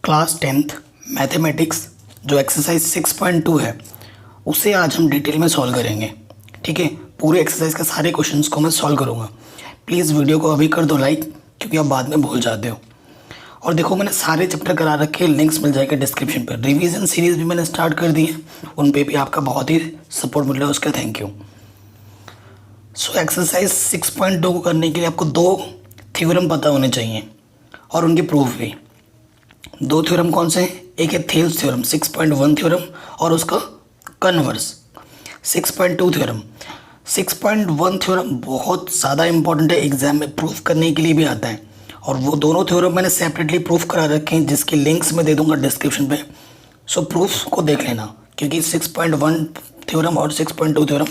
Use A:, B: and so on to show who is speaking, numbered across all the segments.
A: Class 10th mathematics जो exercise 6.2 है उसे आज हम डिटेल में सॉल्व करेंगे। ठीक है, पूरे एक्सरसाइज के सारे क्वेश्चंस को मैं सॉल्व करूँगा। प्लीज़ वीडियो को अभी कर दो लाइक, क्योंकि आप बाद में भूल जाते हो। और देखो, मैंने सारे चैप्टर करा रखे, लिंक्स मिल जाएगा डिस्क्रिप्शन पर। रिवीजन सीरीज़ भी मैंने स्टार्ट कर दी है, उन पे भी आपका बहुत ही सपोर्ट मिल रहा है, उसका थैंक यू। सो एक्सरसाइज 6.2 को करने के लिए आपको दो थ्योरम पता होने चाहिए और उनके प्रूफ भी। दो थ्योरम कौन से हैं? एक है थेल्स थ्योरम 6.1 थ्योरम और उसका कन्वर्स 6.2 थ्योरम। 6.1 थ्योरम बहुत ज़्यादा इंपॉर्टेंट है, एग्जाम में प्रूफ करने के लिए भी आता है। और वो दोनों थ्योरम मैंने सेपरेटली प्रूफ करा रखे हैं, जिसके लिंक्स मैं दे दूंगा डिस्क्रिप्शन पे। सो प्रूफ को देख लेना, क्योंकि 6.1 थ्योरम और 6.2 थ्योरम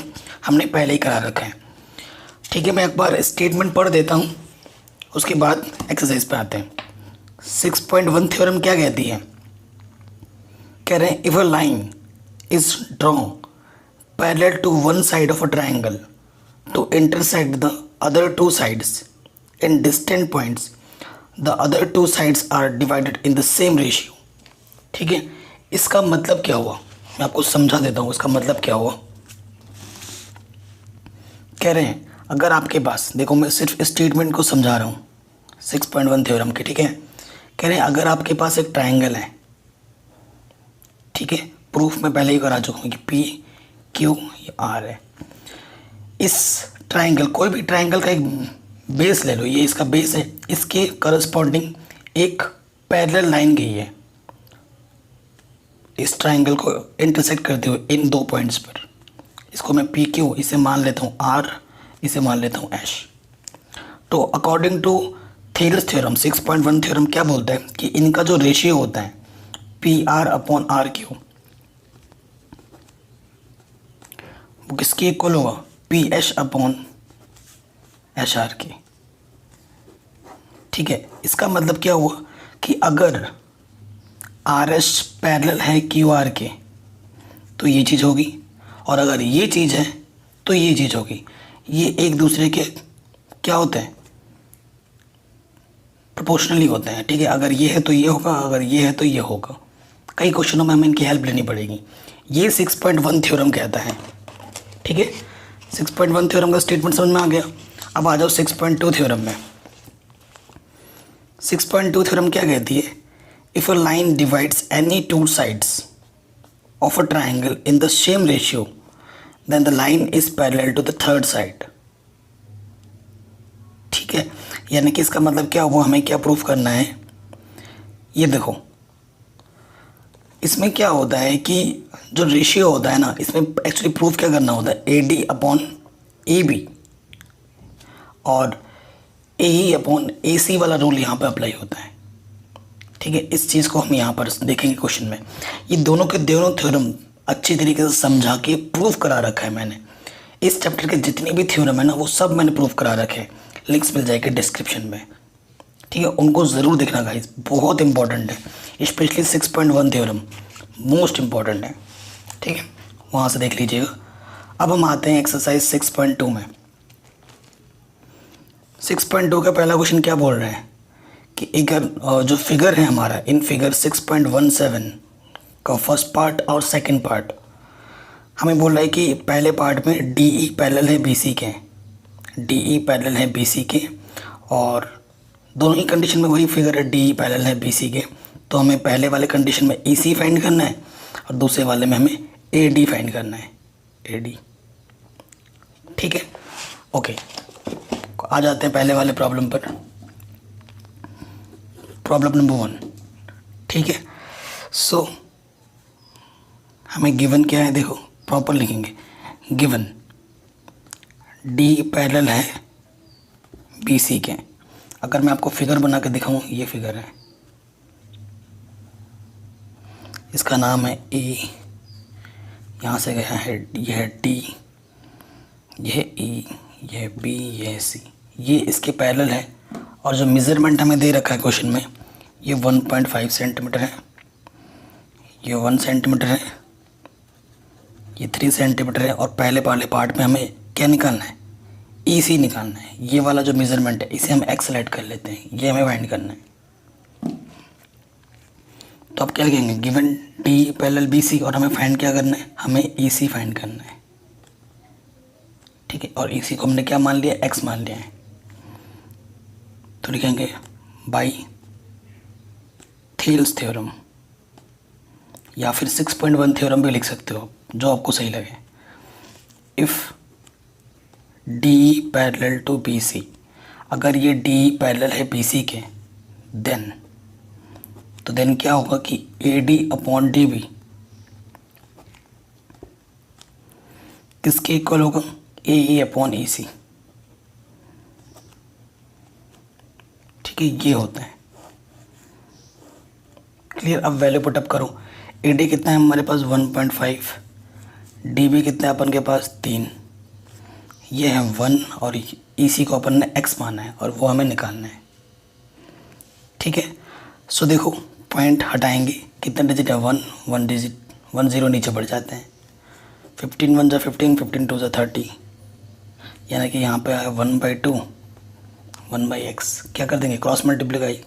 A: हमने पहले ही करा रखा है। ठीक है, मैं एक बार स्टेटमेंट पढ़ देता हूँ, उसके बाद एक्सरसाइज पे आते हैं। 6.1 थ्योरम क्या कहती है? कह रहे हैं, if a line is drawn parallel to one side of a triangle to intersect the other two sides in distinct points, the other two sides are divided in the same ratio. ठीक है, इसका मतलब क्या हुआ मैं आपको समझा देता हूँ। इसका मतलब क्या हुआ, कह रहे हैं अगर आपके पास, देखो मैं सिर्फ स्टेटमेंट को समझा रहा हूँ 6.1 थ्योरम के। ठीक है, कह रहे हैं अगर आपके पास एक ट्राइंगल है, ठीक है, प्रूफ मैं पहले ही करा चुका हूँ कि पी क्यू आर है। इस ट्राइंगल, कोई भी ट्राइंगल का एक बेस ले लो, ये इसका बेस है, इसके करस्पॉन्डिंग एक पैरेलल लाइन गई है इस ट्राइंगल को इंटरसेक्ट करते हुए इन दो पॉइंट्स पर। इसको मैं पी क्यू, इसे मान लेता हूँ आर, इसे मान लेता हूँ एच। तो according to Thales theorem 6.1 theorem क्या बोलता है कि इनका जो रेशियो होता है P r upon r q, वो किसके इक्वल होगा? P h upon h r के। ठीक है, इसका मतलब क्या हुआ कि अगर आर एच पैरेलल है क्यू आर के तो ये चीज़ होगी, और अगर ये चीज़ है तो ये चीज़ होगी। ये एक दूसरे के क्या होते हैं? प्रोपोर्शनली होते हैं। ठीक है, अगर ये है तो ये होगा, अगर ये है तो ये होगा। कई क्वेश्चनों में हमें इनकी हेल्प लेनी पड़ेगी। ये 6.1 थ्योरम कहता है। ठीक है, 6.1 थ्योरम का स्टेटमेंट समझ में आ गया। अब आ जाओ 6.2 थ्योरम में। 6.2 थ्योरम क्या कहती है? If a line divides any two sides of a triangle in the same ratio then the line is parallel to the third side. ठीक है, यानी कि इसका मतलब क्या हुआ, हमें क्या प्रूफ करना है? ये देखो, इसमें क्या होता है कि जो रेशियो होता है ना, इसमें एक्चुअली प्रूफ क्या करना होता है? A D upon a b और ए ई अपॉन ए सी वाला रूल यहाँ पे अप्लाई होता है। ठीक है, इस चीज़ को हम यहाँ पर देखेंगे क्वेश्चन में। ये दोनों के दोनों थ्योरम अच्छी तरीके से समझा के प्रूफ करा रखा है मैंने। इस चैप्टर के जितने भी थ्योरम है ना, वो सब मैंने प्रूफ करा रखे हैं, लिंक्स मिल जाएंगे डिस्क्रिप्शन में। ठीक है, उनको ज़रूर देखना गाइस, बहुत इंपॉर्टेंट है। स्पेशली 6.1 थ्योरम मोस्ट इंपॉर्टेंट है। ठीक है, वहाँ से देख लीजिएगा। अब हम आते हैं एक्सरसाइज 6.2 में। 6.2 का पहला क्वेश्चन क्या बोल रहे हैं कि एक जो फिगर है हमारा, इन फिगर 6.17 का फर्स्ट पार्ट और सेकंड पार्ट, हमें बोल रहा है कि पहले पार्ट में डी ई पैरेलल है बी सी के, डी ई पैरेलल है बी सी के, और दोनों ही कंडीशन में वही फिगर है, डी ई पैरेलल है बी सी के। तो हमें पहले वाले कंडीशन में ई सी फाइंड करना है और दूसरे वाले में हमें ए डी फाइंड करना है, ए डी। ठीक है, ओके, आ जाते हैं पहले वाले प्रॉब्लम पर। Problem number 1। ठीक है, सो हमें गिवन क्या है, देखो प्रॉपर लिखेंगे। गिवन डी पैरेलल है बी सी के। अगर मैं आपको फिगर बना के दिखाऊं, ये फिगर है, इसका नाम है ए, यहाँ से गया है, ये है डी, ये है ई, ये है बी, ये है सी, ये इसके पैरेलल है। और जो मेज़रमेंट हमें दे रखा है क्वेश्चन में, ये 1.5 सेंटीमीटर है, ये 1 सेंटीमीटर है, ये 3 सेंटीमीटर है। और पहले वाले पार्ट में हमें क्या निकालना है? ई सी निकालना है। ये वाला जो मेज़रमेंट है इसे हम एक्सलेट कर लेते हैं, ये हमें फाइंड करना है। तो आप क्या लिखेंगे, given d parallel b c, और हमें फाइंड क्या करना है, हमें ई सी फाइंड करना है, ठीक है। और ई सी को हमने क्या मान लिया, एक्स मान लिया है। तो लिखेंगे बाई थेल्स थ्योरम, या फिर 6.1 थ्योरम भी लिख सकते हो, जो आपको सही लगे। If d parallel to B c, अगर ये डी पैरेलल है बी सी के, देन तो देन क्या होगा कि A D upon D B किसके इक्वल होगा, ए ई अपॉन ई सी, ठीक है। ये होता है क्लियर। अब वैल्यू पुटअप करो, ए डी कितना है हमारे पास 1.5, डी बी कितना है अपन के पास 3, ये है 1, और ई सी को अपन ने एक्स माना है और वो हमें निकालना है, ठीक है। सो देखो पॉइंट हटाएंगे, कितना डिजिट है 1, 1 डिजिट, 1 0 नीचे बढ़ जाते हैं, 15 1 जा 15, 15 2 जा 30, यानी कि यहाँ पे आया 1/2, 1/x, क्या कर देंगे क्रॉस मल्टीप्लीकाई,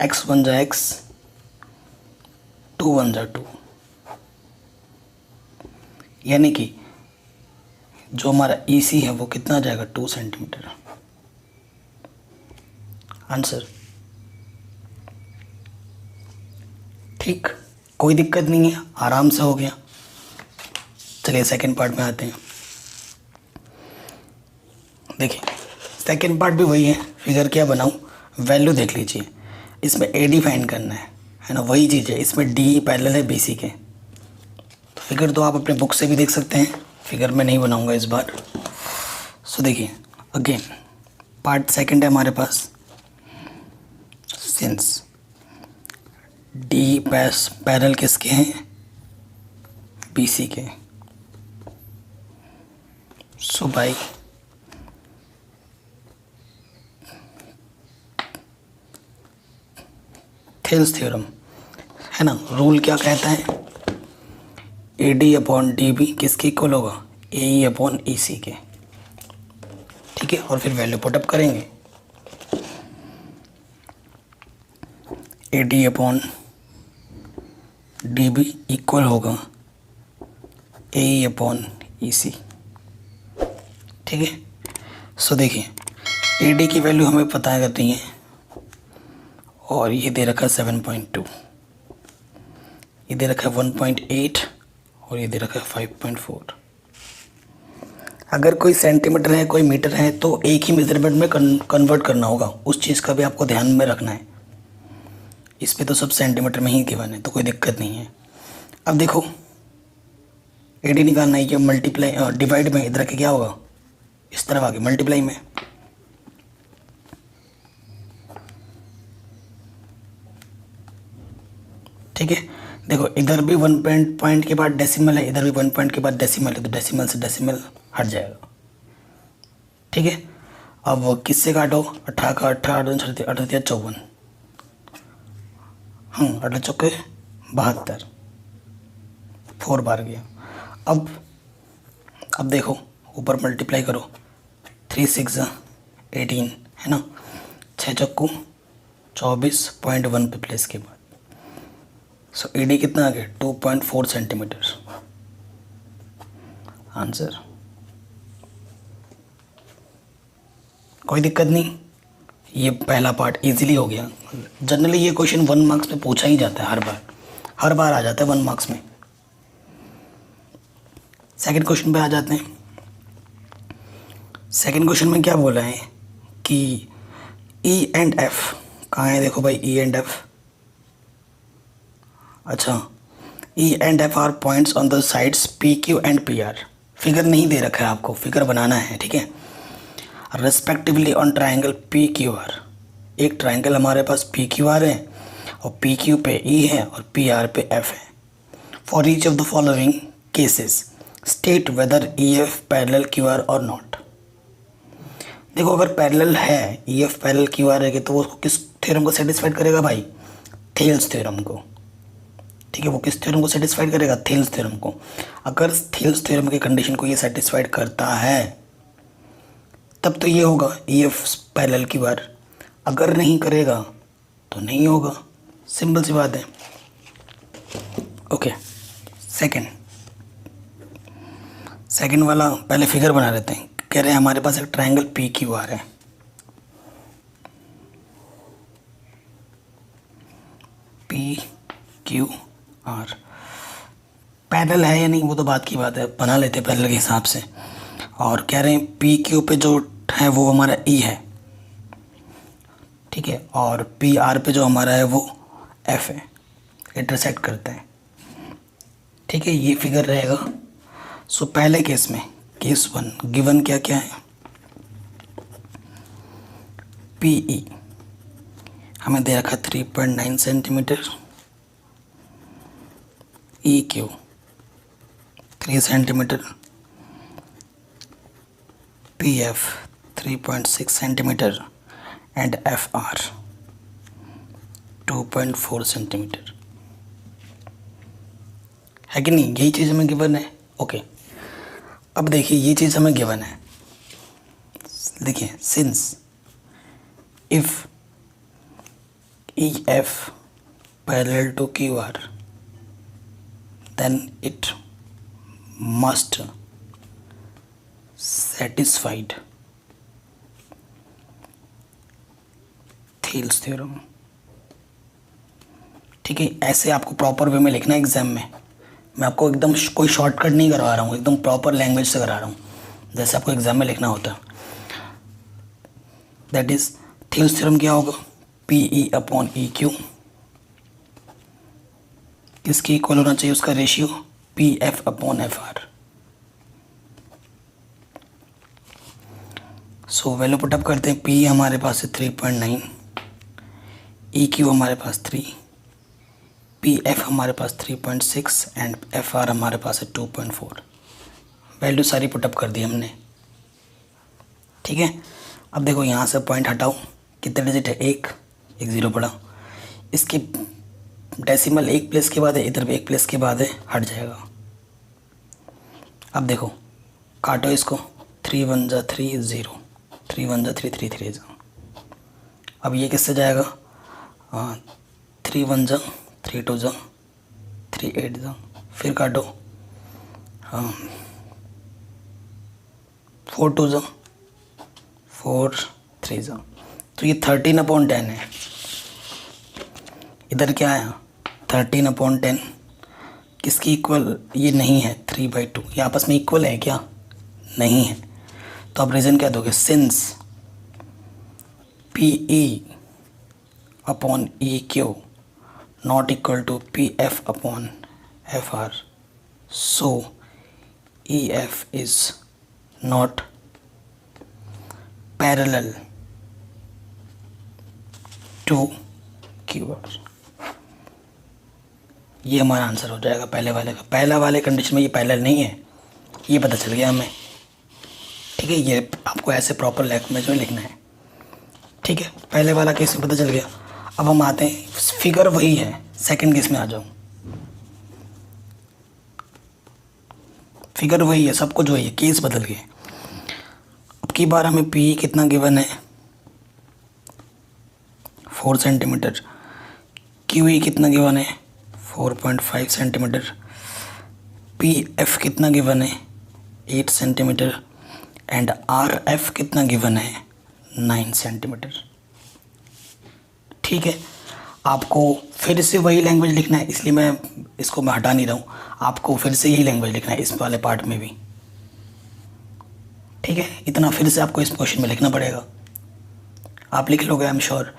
A: x 1 जा x, 2 1 जा 2, यानी कि जो हमारा ई सी है वो कितना आ जाएगा 2 सेंटीमीटर। आंसर ठीक, कोई दिक्कत नहीं है, आराम से हो गया। चलिए सेकंड पार्ट में आते हैं। देखिए सेकंड पार्ट भी वही है, फिगर क्या बनाऊं, वैल्यू देख लीजिए, इसमें ए डी फाइंड करना है ना, वही चीज़ है, इसमें डी पैरेलल है बी सी के। तो फिगर तो आप अपने बुक से भी देख सकते हैं, फिगर में नहीं बनाऊंगा इस बार। सो देखिए अगेन पार्ट सेकंड है हमारे पास, सिंस डी पैरेलल किसके हैं, बी सी के, सो बाई थेल्स थ्योरम, है ना, रूल क्या कहता है, A D upon D B किसके इक्वल होगा, a E upon E C के, ठीक है। और फिर वैल्यू पुटअप करेंगे, a D upon D B equal होगा ए ई अपॉन ई सी, ठीक है। सो देखिए ए डी की वैल्यू हमें पता करनी है, और ये दे रखा है 7.2, ये दे रखा है 1.8, और ये दे रखा है 5.4। अगर कोई सेंटीमीटर है कोई मीटर है तो एक ही मेजरमेंट में कन्वर्ट करना होगा, उस चीज़ का भी आपको ध्यान में रखना है। इस पे तो सब सेंटीमीटर में ही गिवन है, तो कोई दिक्कत नहीं है। अब देखो ए डी निकालना है, ये मल्टीप्लाई डिवाइड में इधर के क्या होगा, इस तरफ आगे मल्टीप्लाई में, ठीक है। देखो इधर भी 1 पॉइंट के बाद डेसिमल है, इधर भी 1 पॉइंट के बाद डेसिमल है, तो डेसिमल से डेसिमल हट जाएगा, ठीक है। अब किससे काटो, 18 का 18 18 54, 18 चौके 72, 4 बार गया। अब देखो ऊपर मल्टीप्लाई करो, 3 6 18, है ना, 6 चक्कू 24.1 पे प्लेस के बाद, सो ए डी कितना आ गया 2.4 सेंटीमीटर। आंसर कोई दिक्कत नहीं, ये पहला पार्ट इजीली हो गया। जनरली ये क्वेश्चन 1 मार्क्स में पूछा ही जाता है, हर बार आ जाता है 1 मार्क्स में। सेकंड क्वेश्चन पे आ जाते हैं। सेकंड क्वेश्चन में क्या बोला है कि ई एंड एफ कहाँ है, देखो भाई ई एंड एफ, अच्छा E and F R points on the sides P Q and P R. Figure नहीं दे रखा है, आपको फिगर बनाना है, ठीक है। Respectively on triangle P Q R, एक ट्राइंगल हमारे पास पी क्यू आर है और पी क्यू पे ई है और पी आर पे एफ है। For each of the following cases state whether E F parallel Q are और नॉट। देखो अगर पैरेलल है, E F parallel Q are है, तो वो किस थ्योरम को सेटिस्फाइड करेगा भाई, थेल्स थ्योरम को, ठीक है। वो किस थ्योरम को सेटिस्फाइड करेगा, थेल्स थ्योरम को। अगर थेल्स थ्योरम की कंडीशन को ये सेटिस्फाइड करता है तब तो ये होगा E F parallel Q are, अगर नहीं करेगा तो नहीं होगा, सिंपल सी बात है। ओके, सेकंड वाला पहले फिगर बना लेते हैं। कह रहे हैं हमारे पास एक ट्रायंगल पी क्यू आर है, पी क्यू आर पैरेलल है या नहीं वो तो बात की बात है, बना लेते हैं पैरेलल के हिसाब से। और कह रहे हैं पी क्यू पे जो है वो हमारा ई है, ठीक है, और पी आर पे जो हमारा है वो एफ है, इंटरसेक्ट करते हैं, ठीक है, ये फिगर रहेगा। सो पहले केस में, केस 1, गिवन क्या क्या है, पी ई हमें दे रखा 3.9 centimetre, E Q 3 centimetre, P F 3.6 centimetre and F R 2.4 centimetre, है कि नहीं? यही चीज़ हमें गिवन है। ओके, अब देखिए ये चीज़ हमें गिवन है, देखिए since if E F parallel to Q R then it must satisfied Thales theorem, ठीक है। ऐसे आपको प्रॉपर वे में लिखना है एग्जाम में। मैं आपको एकदम कोई शॉर्टकट नहीं करवा रहा हूँ, एकदम प्रॉपर लैंग्वेज से करा रहा हूँ जैसे आपको एग्जाम में लिखना होता है। दैट इज थील्स थ्योरम क्या होगा, पी ई अपॉन ई क्यू किसके इक्वल होना चाहिए, उसका ratio P F upon F r. So value put up करते हैं, पी हमारे पास है 3.9, ई क्यू हमारे पास 3, पी एफ हमारे पास 3.6 एंड एफ आर हमारे पास है 2.4। वैल्यू सारी पुटअप कर दी हमने, ठीक है। अब देखो यहाँ से पॉइंट हटाओ, कितने डिजिट है, एक ज़ीरो पड़ा, इसके डेसिमल एक प्लेस के बाद है, इधर भी एक प्लेस के बाद है, हट जाएगा। अब देखो काटो इसको, 3 1 जा 3 0, 3 1 जा 3 3 3 जा। अब ये किससे जाएगा, 3 1 जा 3 2 जा 3 8 जा, फिर काटो, 4 2 जा 4 3 जा। तो ये 13/10 है। इधर क्या आया 13/10, किसकी इक्वल, ये नहीं है 3/2, ये आपस में इक्वल है क्या, नहीं है। तो आप रीज़न क्या दोगे, since p E upon E q not equal to P F upon F r, so E f is not parallel to Q r. ये हमारा आंसर हो जाएगा पहले वाले का। पहला वाले कंडीशन में ये पैरेलल नहीं है, ये पता चल गया हमें, ठीक है। ये आपको ऐसे प्रॉपर लैंग्वेज में लिखना है, ठीक है। पहले वाला केस में पता चल गया। अब हम आते हैं, फिगर वही है, सेकंड केस में आ जाओ, फिगर वही है, सब कुछ वही है, केस बदल गए। अब की बार हमें पी कितना गिवन है, 4 सेंटीमीटर, क्यू ई कितना गिवन है, 4.5 सेंटीमीटर, पी एफ कितना गिवन है, 8 सेंटीमीटर एंड आर एफ कितना गिवन है, 9 सेंटीमीटर, ठीक है। आपको फिर से वही लैंग्वेज लिखना है, इसलिए मैं इसको मैं हटा नहीं रहा हूँ, आपको फिर से यही लैंग्वेज लिखना है इस वाले पार्ट में भी, ठीक है। इतना फिर से आपको इस क्वेश्चन में लिखना पड़ेगा, आप लिख लोगे आई एम श्योर।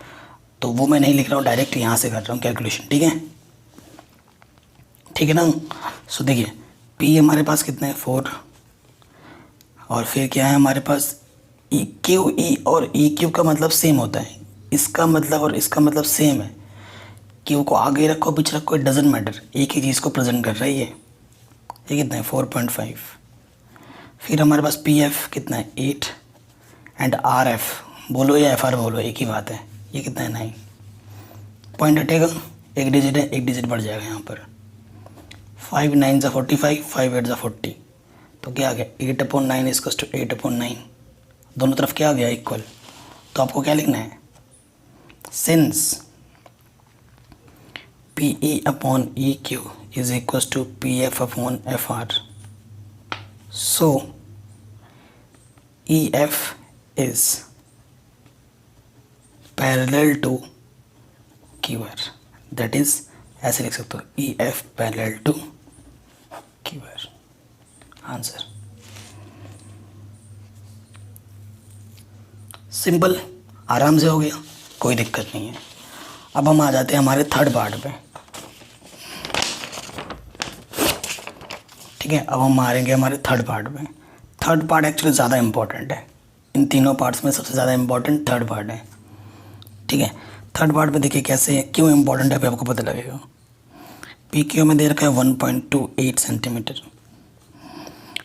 A: तो वो मैं नहीं लिख रहा हूँ, डायरेक्ट यहाँ से कर रहा हूँ कैलकुलेशन, ठीक है, ठीक है ना। सो देखिए पी हमारे पास कितना है 4, और फिर क्या है हमारे पास ई क्यू, ई और ई क्यू का मतलब सेम होता है, इसका मतलब और इसका मतलब सेम है। क्यू को आगे रखो पीछे रखो, इट डजेंट मैटर, एक ही चीज़ को प्रेजेंट कर रहा है ये कितना है 4.5। फिर हमारे पास पी एफ कितना है 8 एंड आर एफ बोलो या एफ आर बोलो एक ही बात है, ये कितना है 9। पॉइंट हटेगा, एक डिजिट है, एक डिजिट बढ़ जाएगा यहाँ पर, 5 9 जा 45, 5 8 जा 40, तो क्या आ गया 8/9 इक्वल्स टू 8/9, दोनों तरफ क्या आ गया इक्वल। तो आपको क्या लिखना है, since p E upon E Q is equals to P F upon F r. So E f is parallel to Q r. That is ऐसे लिख सकते हो, e F parallel to Q r. Answer simple, आराम से हो गया, कोई दिक्कत नहीं है. अब हम आ जाते हैं हमारे थर्ड पार्ट पे. ठीक है, अब हम मारेंगे हमारे थर्ड पार्ट पे. थर्ड पार्ट एक्चुअली ज़्यादा इंपॉर्टेंट है. इन तीनों पार्ट्स में सबसे ज़्यादा इंपॉर्टेंट थर्ड पार्ट है. ठीक है, थर्ड पार्ट पे देखिए कैसे क्यों इंपॉर्टेंट है, अभी आपको पता लगेगा. पी क्यू में दे रखा है 1.28 सेंटीमीटर.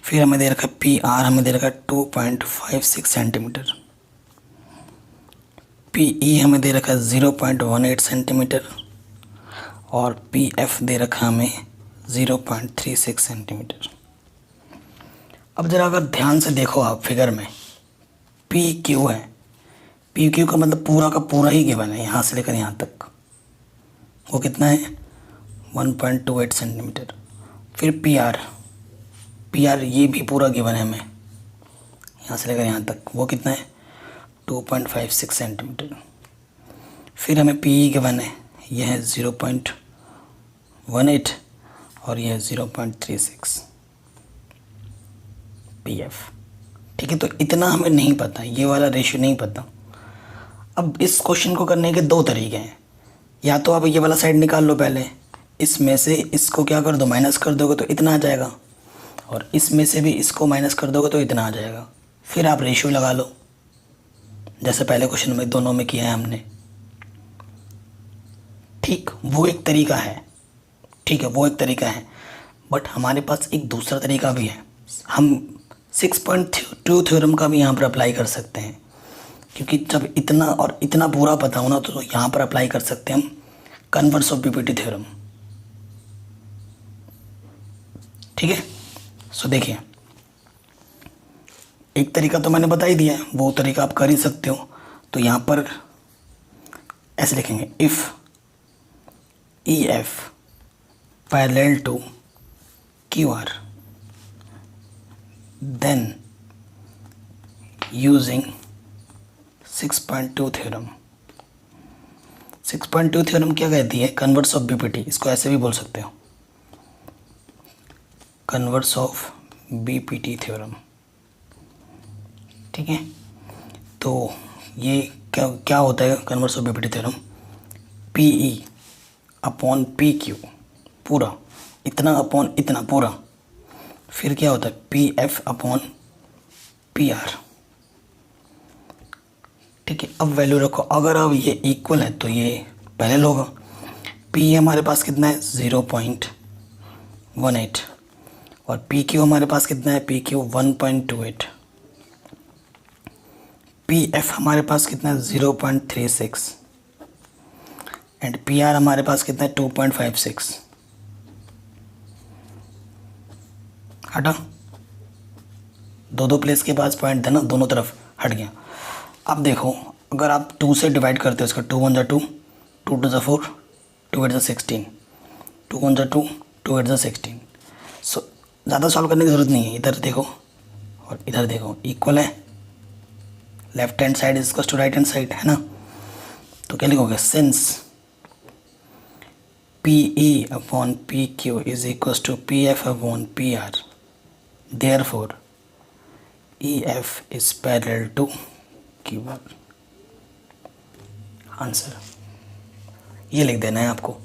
A: फिर हमें दे रखा है पी आर, हमें दे रखा है 2.56 सेंटीमीटर. पी ई हमें दे रखा है 0.18 सेंटीमीटर. और पी एफ दे रखा हमें 0.36 सेंटीमीटर. अब ज़रा अगर ध्यान से देखो आप फिगर में, पी क्यू है. पी क्यू का मतलब पूरा का पूरा ही गिवन है, यहाँ से लेकर यहाँ तक. वो कितना है? 1.28 सेंटीमीटर. फिर पी आर ये भी पूरा गिवन है हमें, यहाँ से लेकर यहाँ तक. वो कितना है? 2.56 सेंटीमीटर. फिर हमें पी ई गिवन है, यह है 0.18 और यह है 0.36 पी एफ. ठीक है, तो इतना हमें नहीं पता, ये वाला रेशियो नहीं पता. अब इस क्वेश्चन को करने के दो तरीके हैं. या तो आप ये वाला साइड निकाल लो पहले, इसमें से इसको क्या कर दो, माइनस कर दोगे तो इतना आ जाएगा. और इसमें से भी इसको माइनस कर दोगे तो इतना आ जाएगा. फिर आप रेशियो लगा लो, जैसे पहले क्वेश्चन में दोनों में किया है हमने. ठीक, वो एक तरीका है. ठीक है, वो एक तरीका है. बट हमारे पास एक दूसरा तरीका भी है. हम 6.2 थ्योरम का भी यहाँ पर अप्लाई कर सकते हैं, क्योंकि जब इतना और इतना पूरा पता हो ना तो यहाँ पर अप्लाई कर सकते हैं हम कन्वर्स ऑफ बीपीटी थ्योरम. ठीक है, सो देखिए, एक तरीका तो मैंने बता ही दिया है, वो तरीका आप कर ही सकते हो. तो यहाँ पर ऐसे लिखेंगे, if e F parallel to Q R then using 6.2 theorem. 6.2 theorem क्या कहती है? Converse of BPT. इसको ऐसे भी बोल सकते हो, कन्वर्स ऑफ बीपीटी थ्योरम. ठीक है, तो ये क्या होता है converse of BPT theorem? P E upon p Q पूरा, इतना अपॉन इतना पूरा. फिर क्या होता है? P F upon p are. ठीक है, अब वैल्यू रखो. अगर अब ये इक्वल है तो ये पहले होगा. पी हमारे पास कितना है? 0.18. और पी क्यू हमारे पास कितना है? P Q 1.28. पी एफ हमारे पास कितना है? 0.36. एंड पी आर हमारे पास कितना है? 2.56. हटा, दो प्लेस के पास पॉइंट था ना, दोनों तरफ हट गया. अब देखो, अगर आप 2 से डिवाइड करते हो इसका, 2 1 2, 2 2 4, 2 8 16, 2 1 2, 2 8 16. सो ज़्यादा सॉल्व करने की ज़रूरत नहीं है. इधर देखो और इधर देखो, इक्वल है. Left hand side is to right hand side, है ना. तो क्या लिखोगे? Since p E upon p q is equal to P F upon p r, therefore e f is parallel to Q r. Answer ये लिख देना है आपको.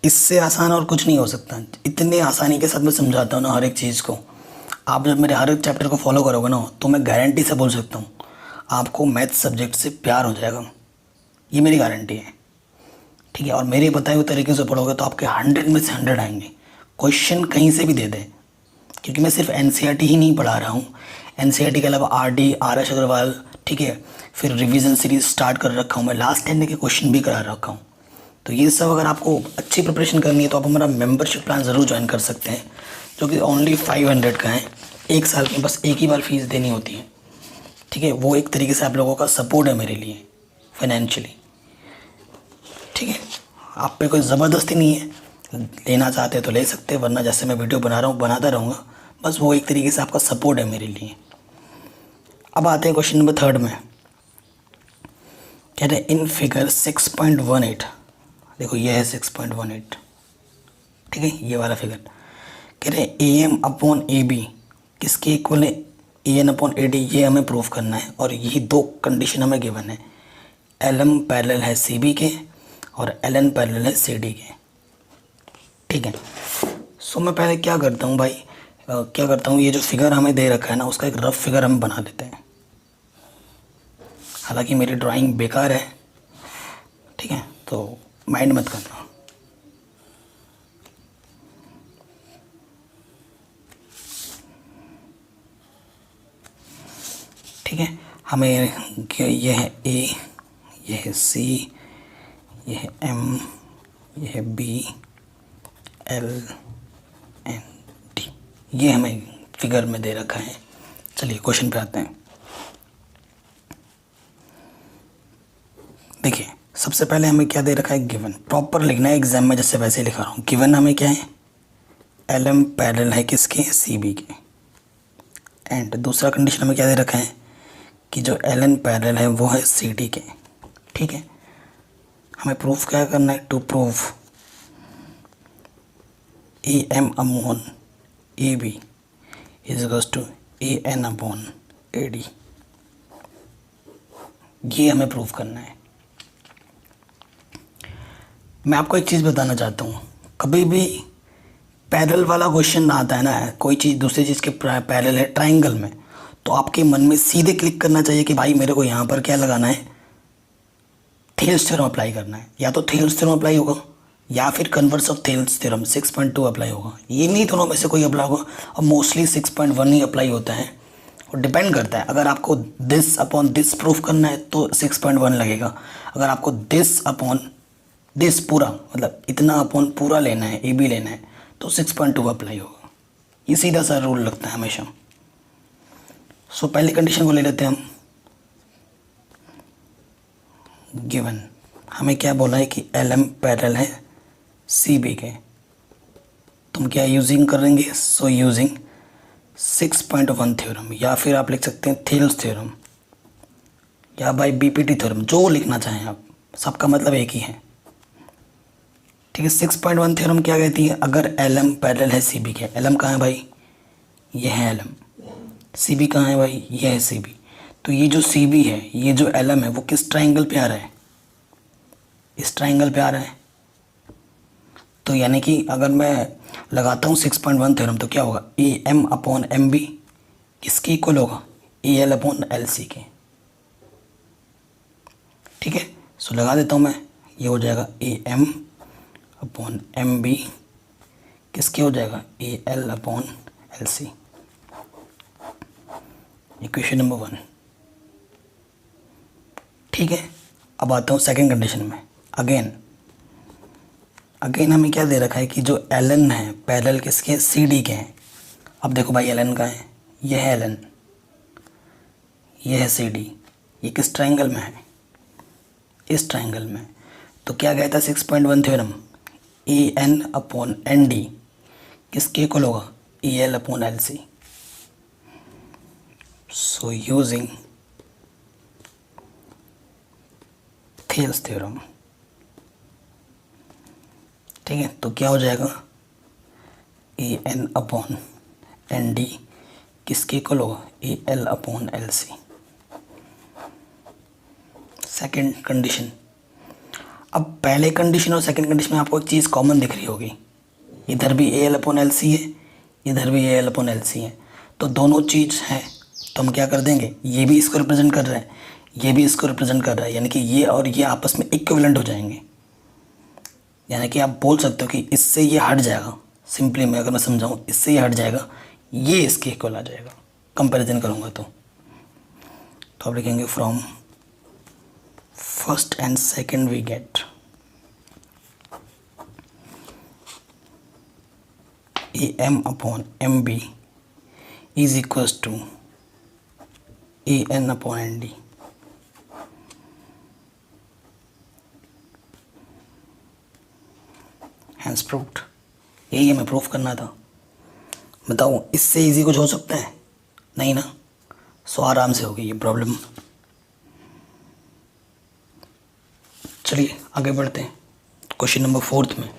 A: इससे आसान और कुछ नहीं हो सकता. इतने आसानी के साथ मैं समझाता हूँ ना हर एक चीज़ को. आप जब मेरे हर एक चैप्टर को फॉलो करोगे ना तो मैं गारंटी से बोल सकता हूँ आपको मैथ सब्जेक्ट से प्यार हो जाएगा. ये मेरी गारंटी है. ठीक है, और मेरे बताए हुए तरीके से पढ़ोगे तो आपके 100 में से 100 आएंगे. क्वेश्चन कहीं से भी दे दे, क्योंकि मैं सिर्फ एनसीईआरटी ही नहीं पढ़ा रहा हूँ. एनसीईआरटी के अलावा आरडी, आर.एस. अग्रवाल, ठीक है, फिर रिवीजन सीरीज स्टार्ट कर रखा हूँ मैं. लास्ट 10 के क्वेश्चन भी करा रखा हूँ. तो ये सब अगर आपको अच्छी प्रिपरेशन करनी है तो आप हमारा मेंबरशिप प्लान ज़रूर ज्वाइन कर सकते हैं, जो कि ओनली 500 का है. एक साल में बस एक ही बार फीस देनी होती है. ठीक है, वो एक तरीके से आप लोगों का सपोर्ट है मेरे लिए फाइनेंशियली. ठीक है, आप पे कोई ज़बरदस्ती नहीं है, लेना चाहते तो ले सकते हैं, वरना जैसे मैं वीडियो बना रहा हूँ बनाता रहूँगा। बस वो एक तरीके से आपका सपोर्ट है मेरे लिए। अब आते हैं क्वेश्चन नंबर 3 में। कह रहे इन फिगर 6.18, देखो ये है 6.18, ठीक है, ये वाला फिगर। कह रहे a m upon a b किसके इक्वल है, a n upon a d, ये हमें प्रूव करना है। और यही दो कंडीशन हमें गिवन है, एल एम पैरेलल है सी बी के और एल एन पैरेलल है सी डी के, ठीक है। सो मैं पहले क्या करता हूँ भाई, क्या करता हूँ, ये जो फिगर हमें दे रखा है ना, उसका एक रफ फिगर हम बना लेते हैं। हालांकि मेरी ड्राइंग बेकार है, ठीक है, तो माइंड मत करना। ठीक है, हमें ये है ए, ये है सी, ये है एम, ये है बी, एल, एन, डी, ये हमें फिगर में दे रखा है। चलिए क्वेश्चन पे आते हैं। देखिए सबसे पहले हमें क्या दे रखा है, गिवन। प्रॉपर लिखना है एग्जाम में, जैसे वैसे लिखा रहा हूँ। गिवन हमें क्या है, एल एम पैरेलल है किसके, सी बी के। एंड दूसरा कंडीशन हमें क्या दे रखा है कि जो एल एन पैरेलल है वो है सी डी के, ठीक है। हमें प्रूफ क्या करना है, to prove a m upon a B is equals to a n upon a d, ये हमें प्रूफ करना है। मैं आपको एक चीज़ बताना चाहता हूँ, कभी भी पैरेलल वाला क्वेश्चन आता है ना, कोई चीज़ दूसरी चीज़ के पैरेलल है ट्राइंगल में, तो आपके मन में सीधे क्लिक करना चाहिए कि भाई मेरे को यहाँ पर क्या लगाना है, थेल्स थ्योरम अप्लाई करना है। या तो थेल्स थ्योरम अप्लाई होगा या फिर converse of Thales theorem 6.2 apply होगा, ये नहीं दोनों में से कोई अप्लाई होगा। और मोस्टली 6.1 ही अप्लाई होता है, और डिपेंड करता है। अगर आपको दिस अपॉन दिस प्रूफ करना है तो 6.1 लगेगा। अगर आपको दिस अपॉन दिस पूरा, मतलब इतना अपॉन पूरा लेना है, ए बी लेना है, तो 6.2 अप्लाई होगा। ये सीधा सा रूल लगता है हमेशा। सो पहली कंडीशन को ले लेते हैं हम। गिवन हमें क्या बोला है कि एल एम पैरेलल है सी बी के, तुम क्या यूजिंग करेंगे, सो यूजिंग 6.1 थ्योरम, या फिर आप लिख सकते हैं थेल्स थ्योरम या बाय बीपीटी थ्योरम, जो लिखना चाहें आप, सबका मतलब एक ही है, ठीक है। 6.1 थ्योरम क्या कहती है, अगर एल एम पैरेलल है सी बी के, एल एम कहाँ है भाई, ये है एल एम, सी बी कहाँ है भाई, ये है सी बी, तो ये जो सी बी है, ये जो एल एम है, वो किस ट्राइंगल पे आ रहा है, इस ट्राइंगल पे आ रहा है। तो यानी कि अगर मैं लगाता हूँ 6.1 थ्योरम तो क्या होगा, a m upon m b किसके इक्वल होगा, a l upon l c के, ठीक है। सो लगा देता हूँ मैं, ये हो जाएगा a m upon m b किसके हो जाएगा, a l upon l c, equation number 1, ठीक है। अब आता हूँ सेकेंड कंडीशन में। अगेन हमें क्या दे रखा है कि जो एल एन है पैरेलल किसके, सी डी के हैं। अब देखो भाई एल एन का है, ये है एल एन, ये है सी डी, ये किस ट्राइंगल में है, इस ट्राइंगल में। तो क्या कहता है 6.1 theorem, a n upon n d किसके इक्वल होगा, a l upon l c. So using Thales theorem, ठीक है, तो क्या हो जाएगा, a n upon n d किसके इक्वल होगा, a l upon l c. Second condition. अब पहले कंडीशन और सेकेंड कंडीशन में आपको एक चीज़ कॉमन दिख रही होगी, इधर भी a l upon l c है, इधर भी a l upon l c है, तो दोनों चीज़ हैं। तो हम क्या कर देंगे, ये भी इसको रिप्रेजेंट कर रहा है, ये भी इसको रिप्रेजेंट कर रहा है, यानी कि ये और ये आपस में इक्विवेलेंट हो जाएंगे। यानी कि आप बोल सकते हो कि इससे ये हट जाएगा, सिंपली मैं अगर मैं समझाऊँ, इससे ये हट जाएगा, ये इसके इक्वल आ जाएगा, कंपैरिजन करूँगा तो आप लिखेंगे from first and second we get a m upon m b is equals to a n upon n d. Hence proved. यही हमें प्रूफ करना था। बताओ इससे इजी कुछ हो सकता है? नहीं ना। सो आराम से होगी ये प्रॉब्लम। चलिए आगे बढ़ते हैं क्वेश्चन नंबर 4 में।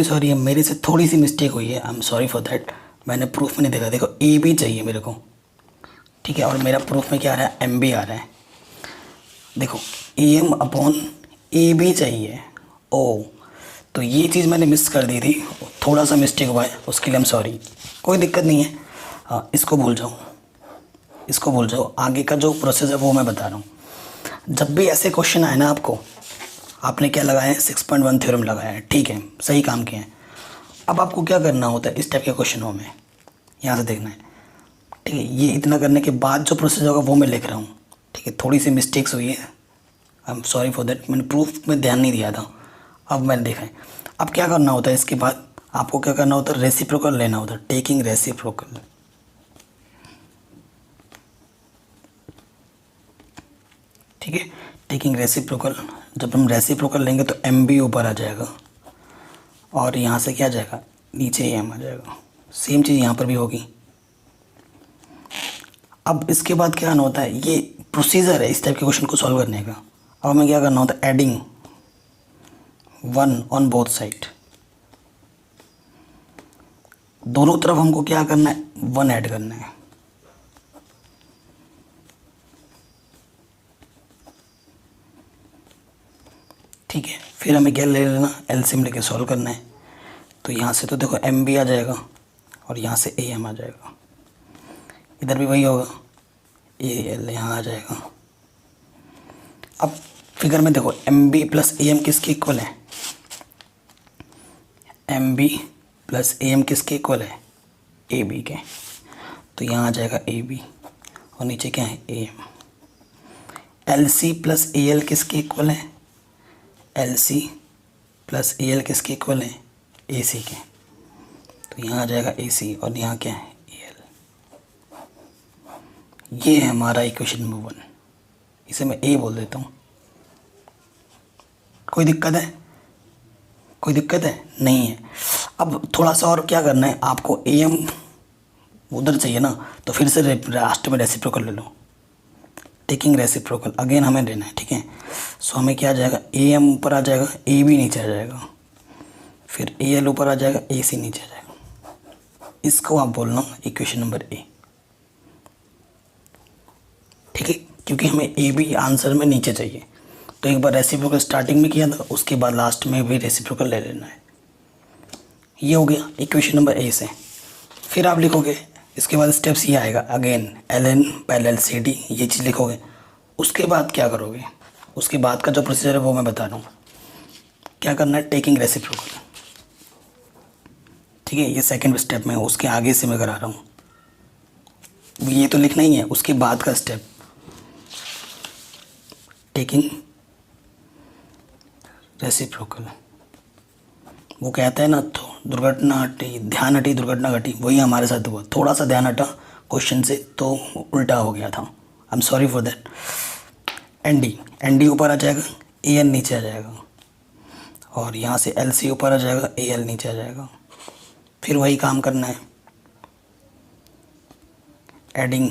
A: सॉरी मेरे से थोड़ी सी मिस्टेक हुई है, आई एम सॉरी फॉर दैट। मैंने प्रूफ में नहीं देखा। देखो ए बी चाहिए मेरे को, ठीक है, और मेरा प्रूफ में क्या आ रहा है? एम बी आ रहा है। देखो a m upon a b चाहिए। ओ, तो ये चीज़ मैंने मिस कर दी थी, थोड़ा सा मिस्टेक हुआ है, उसके लिए हम सॉरी। कोई दिक्कत नहीं है। हाँ, इसको भूल जाओ, इसको भूल जाओ। आगे का जो प्रोसेस है वो मैं बता रहा हूँ। जब भी ऐसे क्वेश्चन आए ना आपको, आपने क्या लगाया है? 6.1 थ्योरम लगाया है, ठीक है, सही काम किया है। अब आपको क्या करना होता है इस टाइप के क्वेश्चनों में? यहाँ से देखना है, ठीक है। ये इतना करने के बाद जो प्रोसेस होगा वो मैं लिख रहा हूँ, ठीक है। थोड़ी सी मिस्टेक्स हुई है, आई एम सॉरी फॉर दैट। मैंने प्रूफ में ध्यान नहीं दिया था, अब मैंने देखा है। अब क्या करना होता है इसके बाद? आपको क्या करना होता है? रेसिप्रोकल लेना होता है, टेकिंग रेसिप्रोकल। ठीक है, टेकिंग रेसिप्रोकल। जब हम रेसिप्रोकल लेंगे तो एम बी ऊपर आ जाएगा और यहाँ से क्या आ जाएगा? नीचे एम आ जाएगा। सेम चीज़ यहाँ पर भी होगी। अब इसके बाद क्या करना होता है? ये प्रोसीजर है इस टाइप के क्वेश्चन को सॉल्व करने का। अब हमें क्या करना होता है? Adding 1 on both side. दोनों तरफ हमको क्या करना है? 1 ऐड करना है। ठीक है, फिर हमें क्या ले लेना? एलसीएम लेके सॉल्व करना है। तो यहाँ से तो देखो एम बी आ जाएगा और यहाँ से ए एम आ जाएगा। इधर भी वही होगा, ए एल यहाँ आ जाएगा। अब फिगर में देखो m b plus a m किसके इक्वल है? M b plus a m किसके इक्वल है? ए बी के। तो यहाँ आ जाएगा ए बी और नीचे क्या है? A m. L c plus a l किसके इक्वल है? L c plus a l किसके इक्वल है? ए सी के। तो यहाँ आ जाएगा ए सी और यहाँ क्या है? A L. ये है हमारा इक्वेशन नंबर 1। इसे मैं ए बोल देता हूँ। कोई दिक्कत है? कोई दिक्कत है? नहीं है। अब थोड़ा सा और क्या करना है आपको? ए एम उधर चाहिए ना, तो फिर से लास्ट में रेसिप्रोकल ले लो। टेकिंग रेसिप्रोकल अगेन हमें लेना है, ठीक है। सो हमें क्या आ जाएगा? ए एम ऊपर आ जाएगा, ए बी नीचे आ जाएगा, फिर ए एल ऊपर आ जाएगा, ए सी नीचे आ जाएगा। इसको आप बोलना इक्वेशन नंबर ए, ठीक है, क्योंकि हमें ए बी आंसर में नीचे चाहिए। तो एक बार रेसिप्रोकल स्टार्टिंग में किया था, उसके बाद लास्ट में भी रेसिप्रोकल ले लेना है। ये हो गया इक्वेशन नंबर ए से। फिर आप लिखोगे, इसके बाद स्टेप्स ये आएगा again, l n parallel c d, ये चीज़ लिखोगे। उसके बाद क्या करोगे? उसके बाद का जो प्रोसीजर है वो मैं बता रहा हूँ। क्या करना है? टेकिंग रेसिप्रोकल, ठीक है, ये सेकंड स्टेप में, उसके आगे से मैं करा रहा हूँ। ये तो लिखना ही है, उसके बाद का स्टेप टेकिंग रेसिप्रोकल। वो कहता है ना, तो दुर्घटना हटी ध्यान हटी दुर्घटना घटी, वही हमारे साथ हुआ। थोड़ा सा ध्यान हटा क्वेश्चन से तो उल्टा हो गया था, I am sorry for that. N d ऊपर आ जाएगा, ए एन नीचे आ जाएगा, और यहाँ से एल सी ऊपर आ जाएगा, ए एल नीचे आ जाएगा। फिर वही काम करना है, एडिंग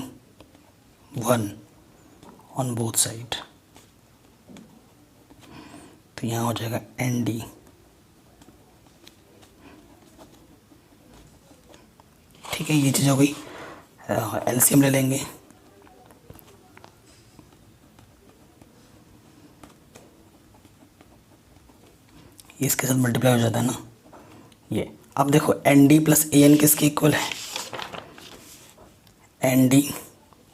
A: 1 ऑन बोथ साइड। तो यहाँ हो जाएगा एन डी, ठीक है, ये चीज़ हो गई। एलसीएम ले लेंगे, ये इसके साथ मल्टीप्लाई हो जाता है ना ये। अब देखो N D plus A N किसके इक्वल है? N D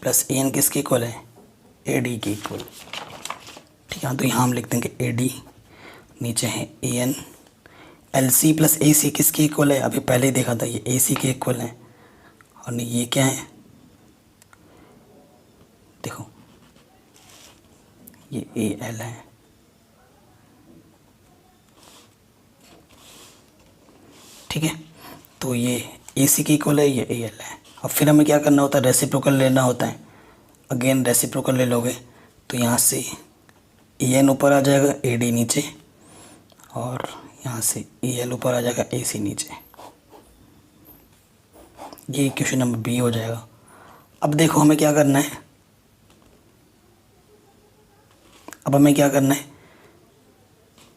A: plus A N किसके इक्वल है? ए डी के इक्वल, ठीक है। तो यहाँ हम लिख देंगे ए डी, नीचे है a N. L c plus ए सी किसके इक्वल है? अभी पहले ही देखा था, ये ए सी के इक्वल है। और ये क्या है? देखो ये ए एल है, ठीक है। तो ये ए सी के इक्वल है, ये ए एल है। अब फिर हमें क्या करना होता है, रेसिप्रोकल लेना होता है। अगेन रेसिप्रोकल ले लोगे तो यहाँ से ए एन ऊपर आ जाएगा, ए डी नीचे, और यहाँ से ए एल ऊपर आ जाएगा, ए सी नीचे। ये क्वेश्चन नंबर बी हो जाएगा। अब देखो हमें क्या करना है,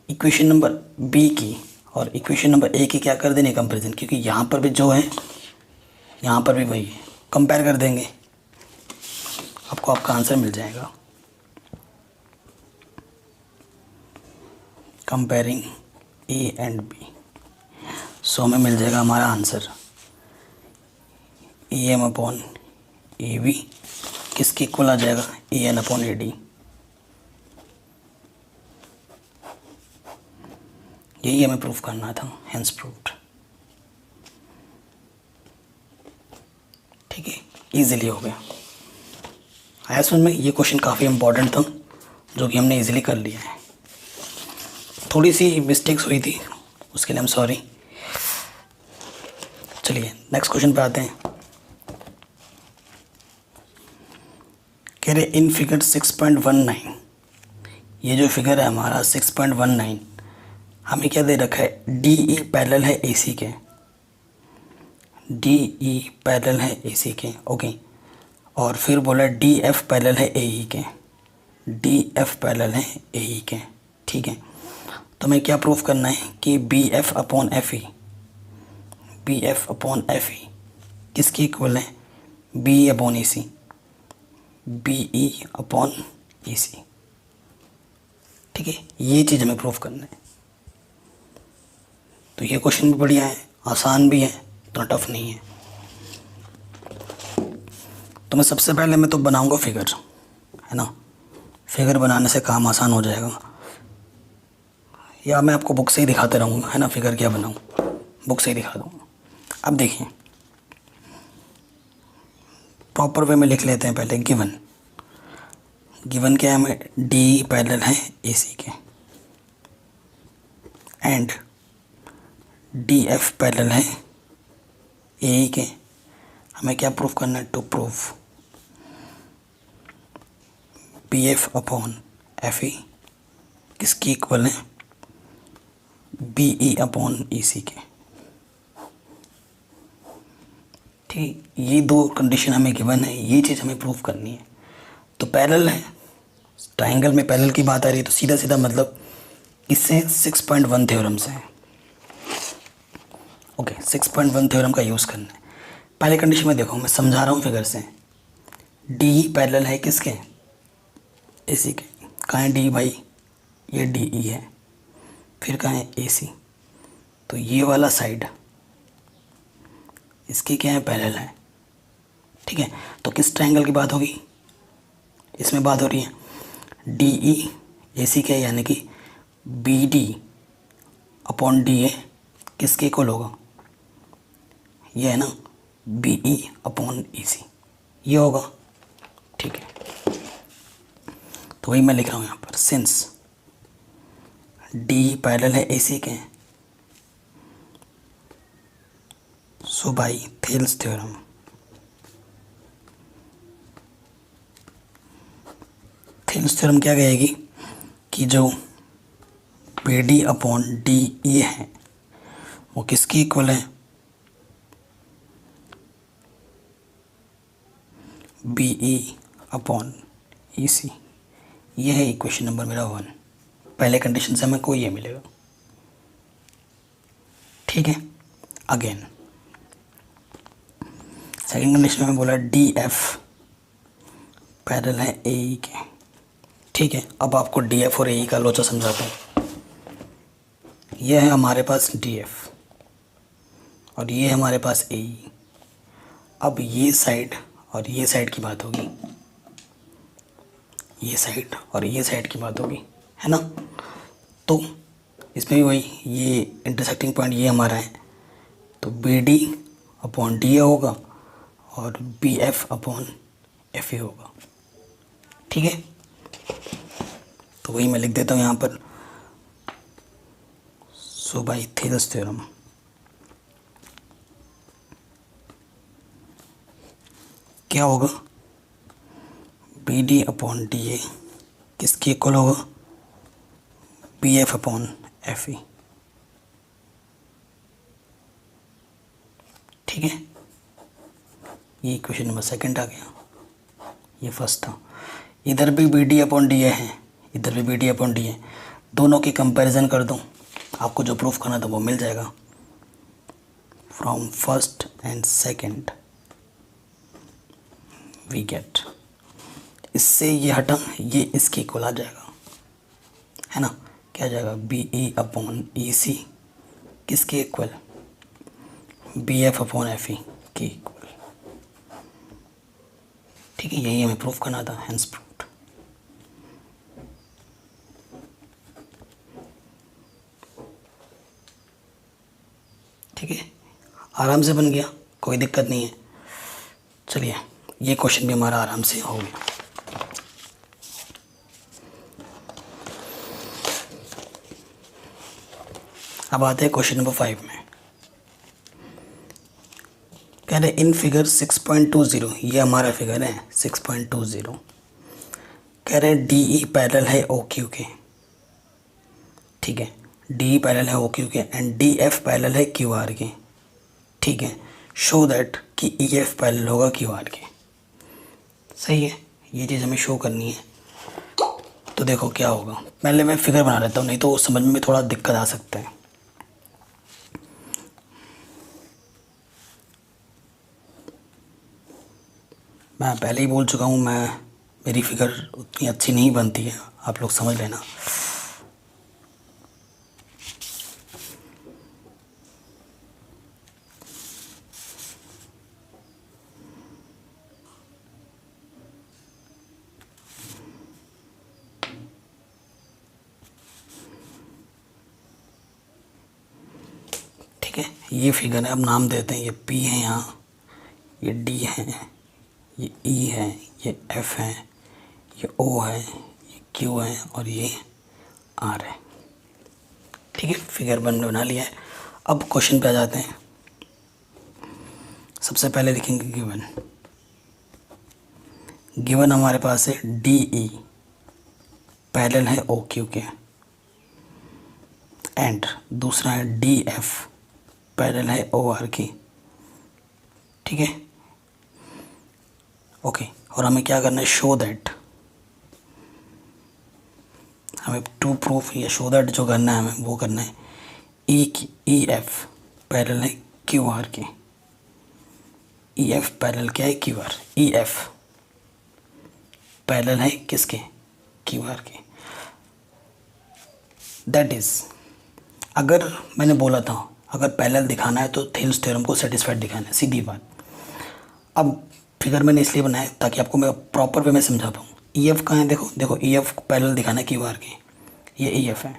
A: इक्वेशन नंबर बी की और इक्वेशन नंबर ए की क्या कर देनी, कंपैरिजन, क्योंकि यहाँ पर भी जो है यहाँ पर भी वही है, कंपेयर कर देंगे, आपको आपका आंसर मिल जाएगा। Comparing A and b, so हमें मिल जाएगा हमारा answer a m upon a b किसके इक्वल आ जाएगा, a n upon a d. यही हमें प्रूफ करना था, हेंस प्रूव्ड। ठीक है, इजीली हो गया। आया समझ में? ये क्वेश्चन काफ़ी इंपॉर्टेंट था जो कि हमने इजीली कर लिया है। थोड़ी सी मिस्टेक्स हुई थी, उसके लिए हम सॉरी। चलिए नेक्स्ट क्वेश्चन पे आते हैं। कह रहे इन फिगर 6.19, ये जो फिगर है हमारा 6.19, हमें क्या दे रखा है, डी ई पैरेलल है ए सी के, डी ई पैरेलल है ए सी के, ओके। और फिर बोला डी एफ पैरेलल है ए ई के, डी एफ पैरेलल है ए ई के, ठीक है। तो हमें क्या प्रूफ करना है कि b F upon F e, b F upon F e किसकी इक्वल है, b upon a c, b e upon a c, ठीक है। ये चीज़ हमें प्रूफ करना है। तो ये क्वेश्चन भी बढ़िया है, आसान भी है, तो टफ नहीं है। तो मैं सबसे पहले मैं तो बनाऊंगा फिगर, है ना। फिगर बनाने से काम आसान हो जाएगा, या मैं आपको बुक से ही दिखाते रहूँगा, है ना। फिगर क्या बनाऊँ, बुक से ही दिखा दूँगा। अब देखिए प्रॉपर वे में लिख लेते हैं पहले। गिवन क्या है हमें, डी पैरेलल है ए सी के एंड डी एफ पैरेलल है ए ई के। हमें क्या प्रूफ करना है, to proof b F upon F e किसकी इक्वल है, B e upon E C के, ठीक। ये दो कंडीशन हमें गिवन है, ये चीज़ हमें प्रूफ करनी है। तो पैरेलल है, ट्राइंगल में पैरेलल की बात आ रही है, तो सीधा सीधा मतलब इससे 6.1 थ्योरम से है, ओके। 6.1 थ्योरम का यूज़ करना है। पहले कंडीशन में देखो, मैं समझा रहा हूँ फिगर से। डी पैरेलल है किसके, ए सी के। कहाँ है डी भाई, ये डी ई है। फिर कहाँ है ए सी, तो ये वाला साइड इसकी क्या है, पैरेलल है, ठीक है। तो किस ट्रायंगल की बात होगी, इसमें बात हो रही है डी ई ए सी के, यानी कि B D upon D A किसके इक्वल होगा, ये है ना, बी ई अपॉन ई सी, ये होगा, ठीक है। तो वही मैं लिख रहा हूँ यहाँ पर, सिंस डी पैरेलल है ए सी के, सो बाई थेल्स थ्योरम क्या कहेगी कि जो b D upon d e है वो किसकी इक्वल है, बी ई अपॉन ई सी। ये है इक्वेशन नंबर मेरा 1। पहले कंडीशन से हमें कोई ये मिलेगा, ठीक है। अगेन सेकेंड कंडीशन में बोला डी एफ पैरेलल है ए ई के, ठीक है। अब आपको डी एफ और ए ई का लोचा समझाता हूँ। यह है हमारे पास डी एफ और ये है हमारे पास ए ई। अब ये साइड और ये साइड की बात होगी, ये साइड और ये साइड की बात होगी, है ना। तो इसमें भी वही, ये इंटरसेक्टिंग पॉइंट ये हमारा है, तो b D upon D a होगा और b F upon f a होगा, ठीक है। तो वही मैं लिख देता हूँ यहाँ पर, सो बाई थेल्स थ्योरम क्या होगा, B D upon D A किसके इक्वल होगा, B F upon F E. ठीक है, ये क्वेश्चन नंबर सेकंड आ गया, ये फर्स्ट था। इधर भी B D upon D A है, इधर भी B D upon D A, दोनों की कंपैरिजन कर दूँ, आपको जो प्रूफ करना था वो मिल जाएगा। From first and second we get, इससे ये हटा, ये इसके इक्वल आ जाएगा, है ना। क्या आ जाएगा, B e upon E C किसके equal, B F upon F E के इक्वल। ठीक है, यही हमें प्रूफ करना था, हेंस प्रूव्ड। ठीक है, आराम से बन गया, कोई दिक्कत नहीं है। चलिए, ये क्वेश्चन भी हमारा आराम से हो गया। अब आते हैं क्वेश्चन नंबर 5 में। कह रहे इन फिगर 6.20, ये हमारा फिगर है 6.20। कह रहे डी ई पैरेलल है ओ क्यू के। ठीक है, डी ई पैरेलल है ओ क्यू के एंड डी एफ पैरेलल है क्यू आर के। ठीक है, शो दैट कि ई एफ पैरेलल होगा क्यू आर के। सही है, ये चीज़ हमें शो करनी है। तो देखो क्या होगा, पहले मैं फिगर बना लेता हूँ, नहीं तो समझ में थोड़ा दिक्कत आ सकता है। मैं पहले ही बोल चुका हूँ, मेरी फिगर उतनी अच्छी नहीं बनती है, आप लोग समझ लेना। ठीक है, ये फिगर है, अब नाम देते हैं, ये पी है यहाँ, ये डी है, ये ई है, ये एफ है, ये ओ है, ये क्यू है और ये आर है। ठीक है, फिगर बना लिया है। अब क्वेश्चन पे आ जाते हैं। सबसे पहले लिखेंगे गिवन। गिवन हमारे पास है डी ई पैरेलल है ओ क्यू के एंड दूसरा है डी एफ पैरेलल है ओ आर की। ठीक है, ओके। और हमें क्या करना है, शो दैट, हमें टू प्रूफ या शो दैट जो करना है हमें वो करना है, ई एफ पैरेलल है क्यू आर के। ई एफ पैरेलल क्या है, q are. E F parallel है किसके, क्यू आर के। दैट इज, अगर मैंने बोला था अगर पैरेलल दिखाना है तो थेल्स थ्योरम को सेटिस्फाइड दिखाना है, सीधी बात। अब फिगर मैंने इसलिए बनाया ताकि आपको मैं प्रॉपर वे में समझा पाऊँ। ई एफ कहाँ है, देखो देखो, ई एफ पैरेलल दिखाना है क्यू आर के, ये ई एफ है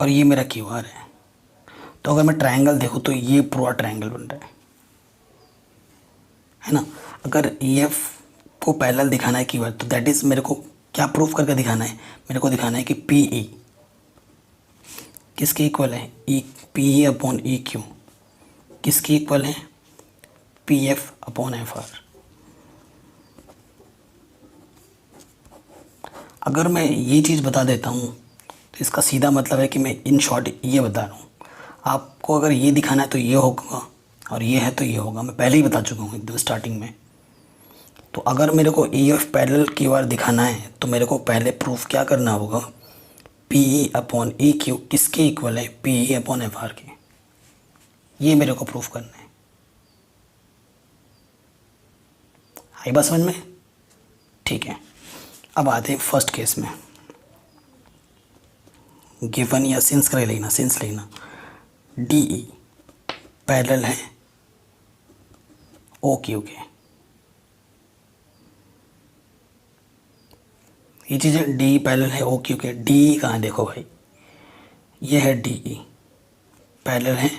A: और ये मेरा क्यू आर है। तो अगर मैं ट्रायंगल देखूँ तो ये पूरा ट्रायंगल बन रहा है ना। अगर ई एफ को पैरेलल दिखाना है क्यू आर तो दैट इज़ मेरे को क्या प्रूफ करके दिखाना है, मेरे को दिखाना है कि पी ई किसके इक्वल है, ई पी ई अपॉन ई क्यू किसके इक्वल है, P F upon F R. अगर मैं ये चीज़ बता देता हूँ तो इसका सीधा मतलब है कि मैं इन शॉर्ट ये बता रहा हूँ। आपको अगर ये दिखाना है तो ये होगा और ये है तो ये होगा, मैं पहले ही बता चुका हूँ एकदम स्टार्टिंग में। तो अगर मेरे को E F parallel Q are दिखाना है तो मेरे को पहले प्रूफ क्या करना होगा, पी ई अपॉन ई क्यू किसके इक्वल है, P E upon F R के। ये मेरे को प्रूफ करना है। आई बात समझ में? ठीक है, अब आते हैं फर्स्ट केस में। गिवन या सिंस कर लेना, सिंस लेना, डी ई पैरेलल है ओ क्यू के। ये चीज़ है, डी पैरेलल है ओ क्यू के। डी कहाँ है, देखो भाई, ये है डी ई पैरेलल है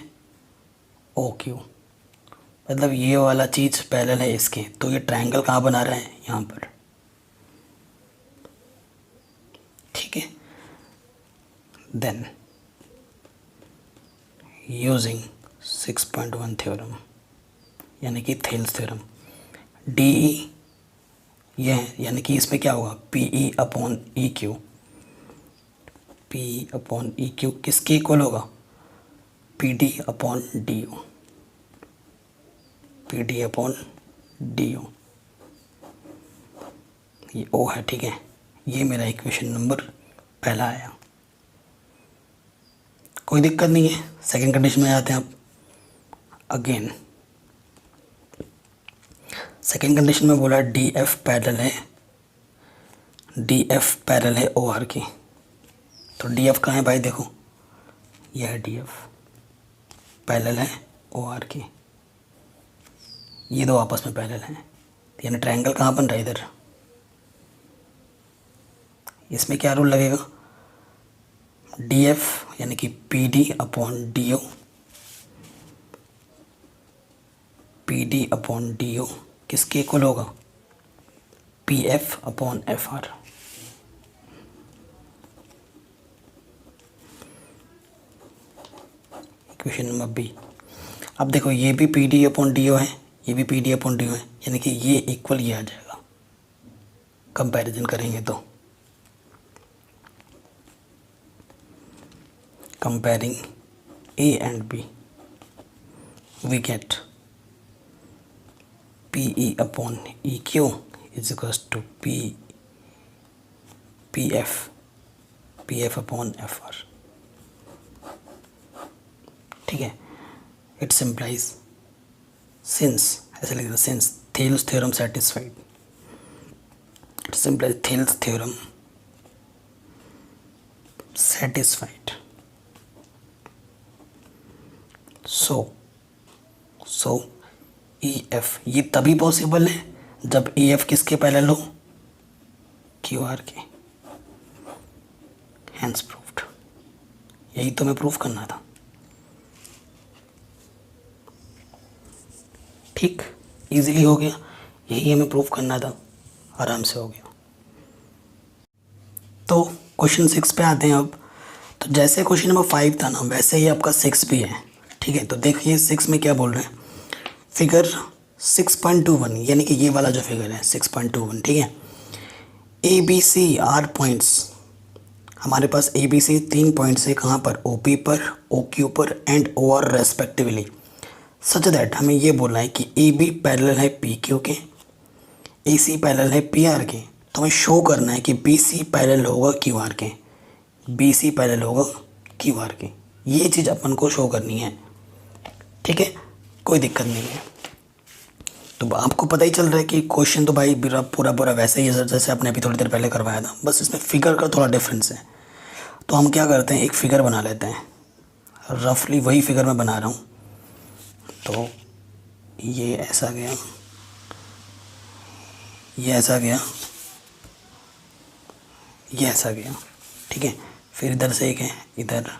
A: ओ क्यू, मतलब ये वाला चीज़ पैरेलल है इसके। तो ये ट्रायंगल कहाँ बना रहा है, यहाँ पर। ठीक है, देन यूजिंग 6.1 थ्योरम, यानी कि थेल्स थ्योरम। डी ई ये है, यानी कि इसमें क्या होगा, पी ई अपॉन ई क्यू। पी ई अपॉन ई क्यू किसके इक्वल होगा, P D upon D O. P D upon D O, ये ओ है, ठीक है। ये मेरा इक्वेशन नंबर पहला आया, कोई दिक्कत नहीं है। सेकंड कंडीशन में आते हैं अब। अगेन सेकंड कंडीशन में बोला डी एफ पैरेलल है, डी एफ पैरेलल है ओ आर की। तो डी एफ कहाँ है भाई, देखो यह है डी एफ, पैरेलल है ओ आर की। ये दो आपस में पैरेलल हैं, यानी ट्रायंगल कहाँ बन रहा है, इधर। इसमें क्या रूल लगेगा, डी एफ यानी कि P D upon D O, P D upon D O किसके इक्वल होगा, P F upon F R. Equation number B. अब देखो ये भी P D upon D O है, ये भी P D upon D O है, यानी कि ये इक्वल ये आ जाएगा कंपैरिजन करेंगे तो। Comparing A and B we get P E upon E Q is equals to P F upon F R, ठीक है। इट सिंप्लाइज सिंस, ऐसे लिख दो, since Thales theorem satisfied, it implies Thales theorem satisfied. So E F, ये तभी possible है जब E F किसके पैरेलल हो, क्यू आर के। हैंस प्रूव्ड, यही तो मैं प्रूफ करना था, ठीक, इजीली हो गया, यही हमें प्रूफ करना था, आराम से हो गया। तो क्वेश्चन 6 पे आते हैं अब। तो जैसे क्वेश्चन नंबर 5 था ना, वैसे ही आपका 6 भी है, ठीक है। तो देखिए 6 में क्या बोल रहे हैं, फिगर 6.21 यानी कि ये वाला जो फिगर है 6.21, ठीक है। ए बी सी आर पॉइंट्स, हमारे पास ए बी सी 3 पॉइंट्स है, कहाँ पर, ओ पी पर, ओ क्यू पर and O R respectively, such that हमें ये बोलना है कि ए बी पैरेलल है पी क्यू के, ए सी पैरेलल है पी आर के। तो हमें शो करना है कि बी सी पैरेलल होगा क्यू आर के, बी सी पैरेलल होगा क्यू आर के, ये चीज़ अपन को शो करनी है, ठीक है, कोई दिक्कत नहीं है। तो आपको पता ही चल रहा है कि क्वेश्चन तो भाई पूरा वैसे ही है जैसे आपने अभी थोड़ी देर पहले करवाया था, बस इसमें फिगर का थोड़ा डिफरेंस है। तो हम क्या करते हैं, एक फ़िगर बना लेते हैं, रफली वही फिगर मैं बना रहा हूँ। तो ये ऐसा गया, ये ऐसा गया, ये ऐसा गया, ठीक है। फिर इधर से एक है, इधर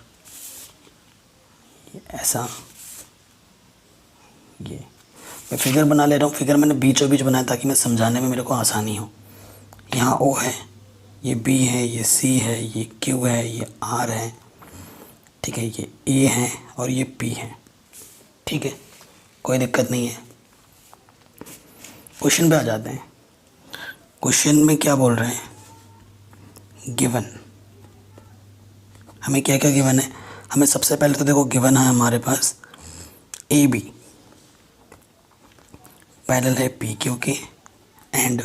A: ऐसा, ये मैं फिगर बना ले रहा हूँ। फिगर मैंने बीचों बीच बनाया ताकि मैं समझाने में मेरे को आसानी हो। यहाँ ओ है, ये बी है, ये सी है, ये क्यू है, ये आर है, ठीक है, ये ए है और ये पी है, ठीक है, कोई दिक्कत नहीं है। क्वेश्चन पे आ जाते हैं। क्वेश्चन में क्या बोल रहे हैं, गिवन, हमें क्या क्या गिवन है। हमें सबसे पहले तो देखो गिवन है हमारे पास ए बी पैरेलल है पी क्यू के एंड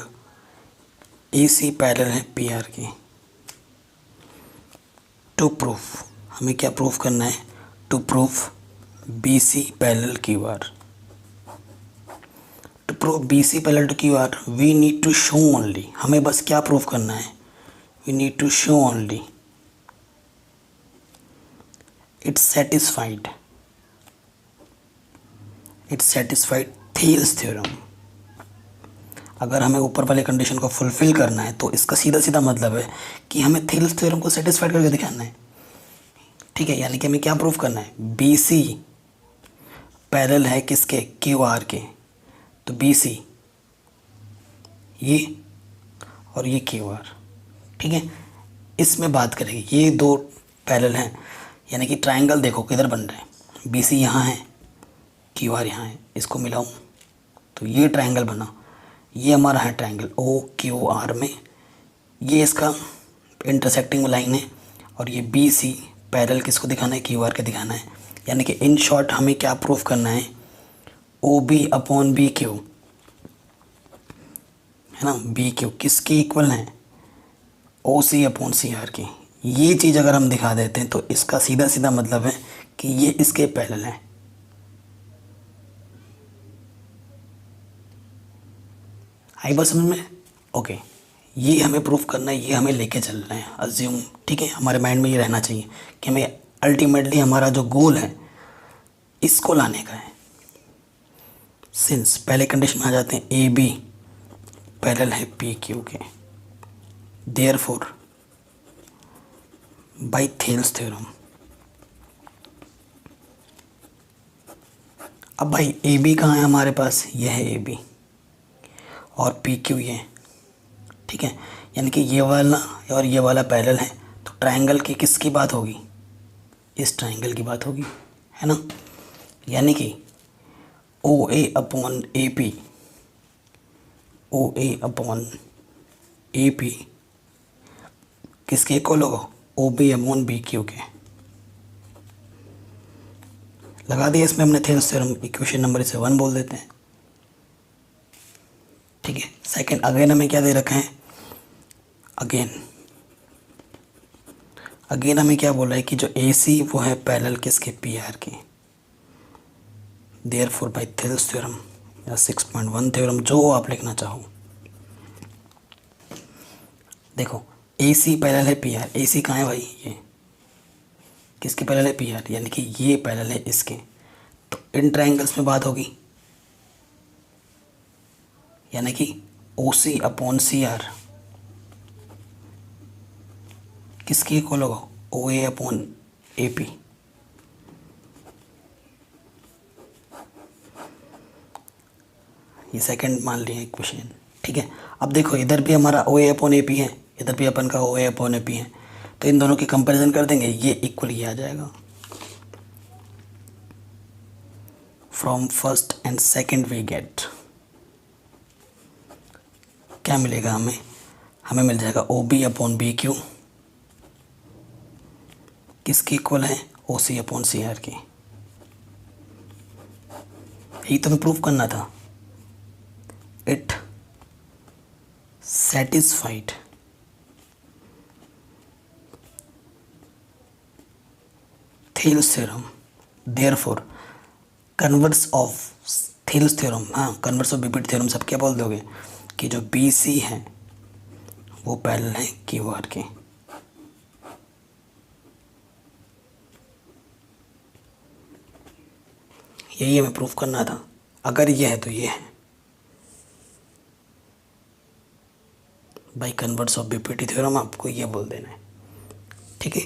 A: ए सी पैरेलल है पी आर के। टू प्रूफ, हमें क्या प्रूफ करना है, to proof B C parallel Q R. To proof B C parallel to Q R we need to show only, हमें बस क्या प्रूफ करना है, we need to show only it's satisfied Thales theorem. अगर हमें ऊपर वाले कंडीशन को फुलफिल करना है तो इसका सीधा सीधा मतलब है कि हमें थेल्स थ्योरम को सेटिस्फाइड करके दिखाना है, ठीक है। यानी कि हमें क्या प्रूफ करना है, बी सी पैरेलल है किसके, क्यू आर के। तो बी सी ये और ये क्यू आर, ठीक है। इसमें बात करेंगे, ये दो पैरेलल हैं, यानी कि ट्रायंगल देखो किधर बन रहे हैं, बी सी यहाँ है, क्यू आर यहाँ है, इसको मिलाऊँ तो ये ट्रायंगल बना, ये हमारा है ट्रायंगल ओ क्यू आर में, ये इसका इंटरसेक्टिंग लाइन है, और ये बी सी पैरेलल किसको दिखाना है, क्यू आर के दिखाना है। यानी कि इन शॉर्ट हमें क्या प्रूफ करना है, O B upon B Q है ना, बी क्यू किसके इक्वल है, ओ सी अपॉन सी आर की। ये चीज़ अगर हम दिखा देते हैं तो इसका सीधा सीधा मतलब है कि ये इसके पैरेलल है। आई बात समझ में? ओके, ये हमें प्रूफ करना है, ये हमें लेके चलना है अज्यूम, ठीक है। हमारे माइंड में ये रहना चाहिए कि हमें अल्टीमेटली हमारा जो गोल है इसको लाने का है। सिंस पहले कंडीशन में आ जाते हैं, ए बी पैरेलल है पी क्यू के, देयरफॉर बाय थेल्स थ्योरम। अब भाई ए बी कहाँ है हमारे पास, यह है ए बी, और पी क्यू ये, ठीक है। यानी कि ये वाला और ये वाला पैरेलल है, तो ट्रायंगल की किसकी बात होगी, इस ट्रायंगल की बात होगी, है ना। यानी कि O A upon A P, O A upon A P किसके इक्वल होगा, O B upon B Q के। लगा दिया इसमें हमने थेल्स थ्योरम, इक्वेशन नंबर इसे 1 बोल देते हैं, ठीक है। सेकंड अगेन हमें क्या दे रखा है, अगेन हमें क्या बोला है कि जो ए सी वो है पैरेलल किसके, पी आर के, देयरफॉर बाय थेल्स थ्योरम या 6.1 थ्योरम, जो आप लिखना चाहो। देखो ए सी पैरेलल है पी आर, ए सी कहाँ है भाई, ये किसके पैरेलल है, पी आर, यानी कि ये पैरेलल है इसके, तो इन ट्रायंगल्स में बात होगी, यानी कि ओ सी अपॉन सी आर किसके इक्वल होगा, ओ ए अपॉन ए पी। ये सेकंड मान लिया इक्वेशन, ठीक है। अब देखो इधर भी हमारा ओ ए अपॉन ए पी है, इधर भी अपन का ओ ए अपॉन ए पी है, तो इन दोनों की कंपैरिजन कर देंगे, ये इक्वल ये आ जाएगा। From first and second we get, क्या मिलेगा हमें, हमें मिल जाएगा O B upon B Q किसकी इक्वल है, ओ सी अपॉन सी आर की। यही तो हमें प्रूफ करना था। It satisfied Thales theorem, therefore converse of Thales theorem, हाँ कन्वर्स ऑफ बीपीटी थ्योरम सब क्या बोल दोगे कि जो बी सी है वो पैरेलल है क्यू आर के। यही हमें प्रूफ करना था, अगर ये है तो ये है, by converse of BPT theorem आपको ये बोल देना है, ठीक है।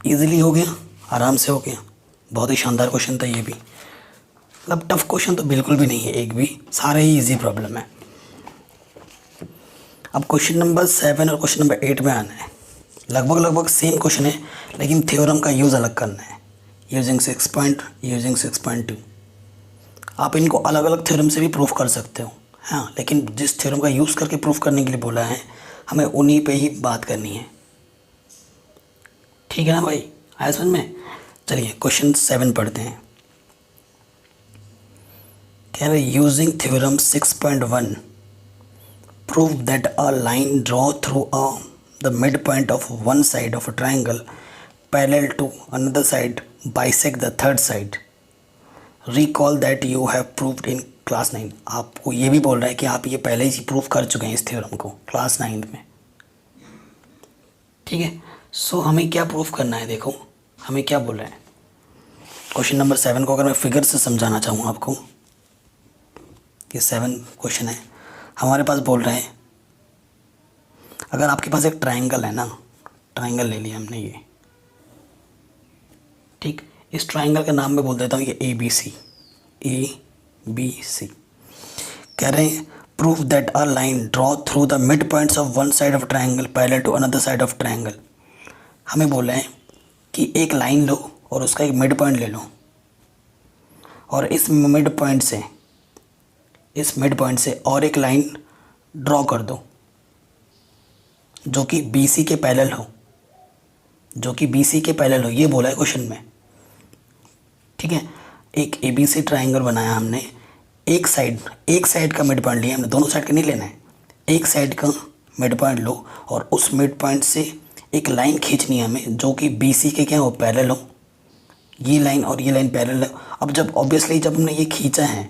A: इजीली हो गया, आराम से हो गया, बहुत ही शानदार क्वेश्चन था ये भी, मतलब टफ क्वेश्चन तो बिल्कुल भी नहीं है एक भी, सारे ही इजी प्रॉब्लम है। अब क्वेश्चन नंबर 7 और क्वेश्चन नंबर 8 में आना है, लगभग सेम क्वेश्चन है, लेकिन थ्योरम का यूज़ अलग करना है, यूजिंग 6.2। आप इनको अलग अलग थ्योरम से भी प्रूफ कर सकते हो, हाँ, लेकिन जिस थ्योरम का यूज़ करके प्रूफ करने के लिए बोला है हमें उन्हीं पे ही बात करनी है, ठीक है ना भाई, आया समझ में। चलिए क्वेश्चन 7 पढ़ते हैं। कह रहे using theorem 6.1 prove that a line draw through the mid point of one side of a triangle parallel to another side bisect the third side, recall that you have proved in class 9। आपको ये भी बोल रहा है कि आप ये पहले ही प्रूफ कर चुके हैं इस थ्योरम को क्लास 9 में, ठीक है। सो हमें क्या प्रूफ करना है, देखो हमें क्या बोल रहा है। क्वेश्चन नंबर 7 को अगर मैं फिगर से समझाना चाहूँ आपको, ये 7 क्वेश्चन है, हमारे पास बोल रहे हैं अगर आपके पास एक ट्राइंगल है ना, ट्राइंगल ले लिया हमने ये, ठीक, इस ट्राइंगल का नाम मैं बोल देता हूँ ये ए बी सी। कह रहे हैं prove that a line draw through the mid points of one side of triangle parallel to another side of triangle. हमें बोल रहे हैं कि एक लाइन लो और उसका एक मिड पॉइंट ले लो, और इस मिड पॉइंट से इस मिड पॉइंट से और एक लाइन ड्रॉ कर दो जो कि बी सी के पैरेलल हो, जो कि बी सी के पैरेलल हो, ये बोला है क्वेश्चन में। ठीक है, एक ए बी सी ट्राइंगल बनाया हमने, एक साइड का मिड पॉइंट लिया हमने, दोनों साइड का नहीं लेना है, एक साइड का मिड पॉइंट लो और उस मिड पॉइंट से एक लाइन खींचनी है हमें जो कि बी सी के क्या हो, पैरेलल हो। ये लाइन और ये लाइन पैरेलल है। अब जब ऑब्वियसली जब हमने ये खींचा है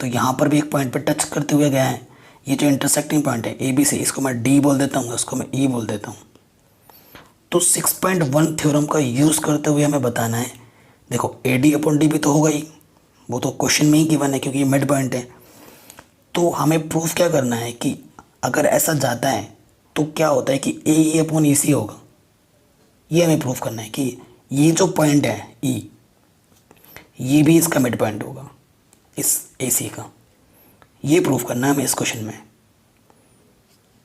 A: तो यहाँ पर भी एक पॉइंट पर टच करते हुए गया है। ये जो इंटरसेक्टिंग पॉइंट है ए बी सी, इसको मैं डी बोल देता हूँ, इसको मैं ई बोल देता हूँ। तो 6.1 थ्योरम का यूज़ करते हुए हमें बताना है, देखो ए डी अपॉन डी भी तो होगा ही, वो तो क्वेश्चन में ही गिवन है क्योंकि ये मिड पॉइंट है। तो हमें प्रूफ क्या करना है कि अगर ऐसा जाता है तो क्या होता है कि ए अपॉन ई सी होगा। ये हमें प्रूफ करना है कि ये जो पॉइंट है ई, ये भी इसका मिड पॉइंट होगा, इस ए सी का। ये प्रूफ करना है हमें इस क्वेश्चन में।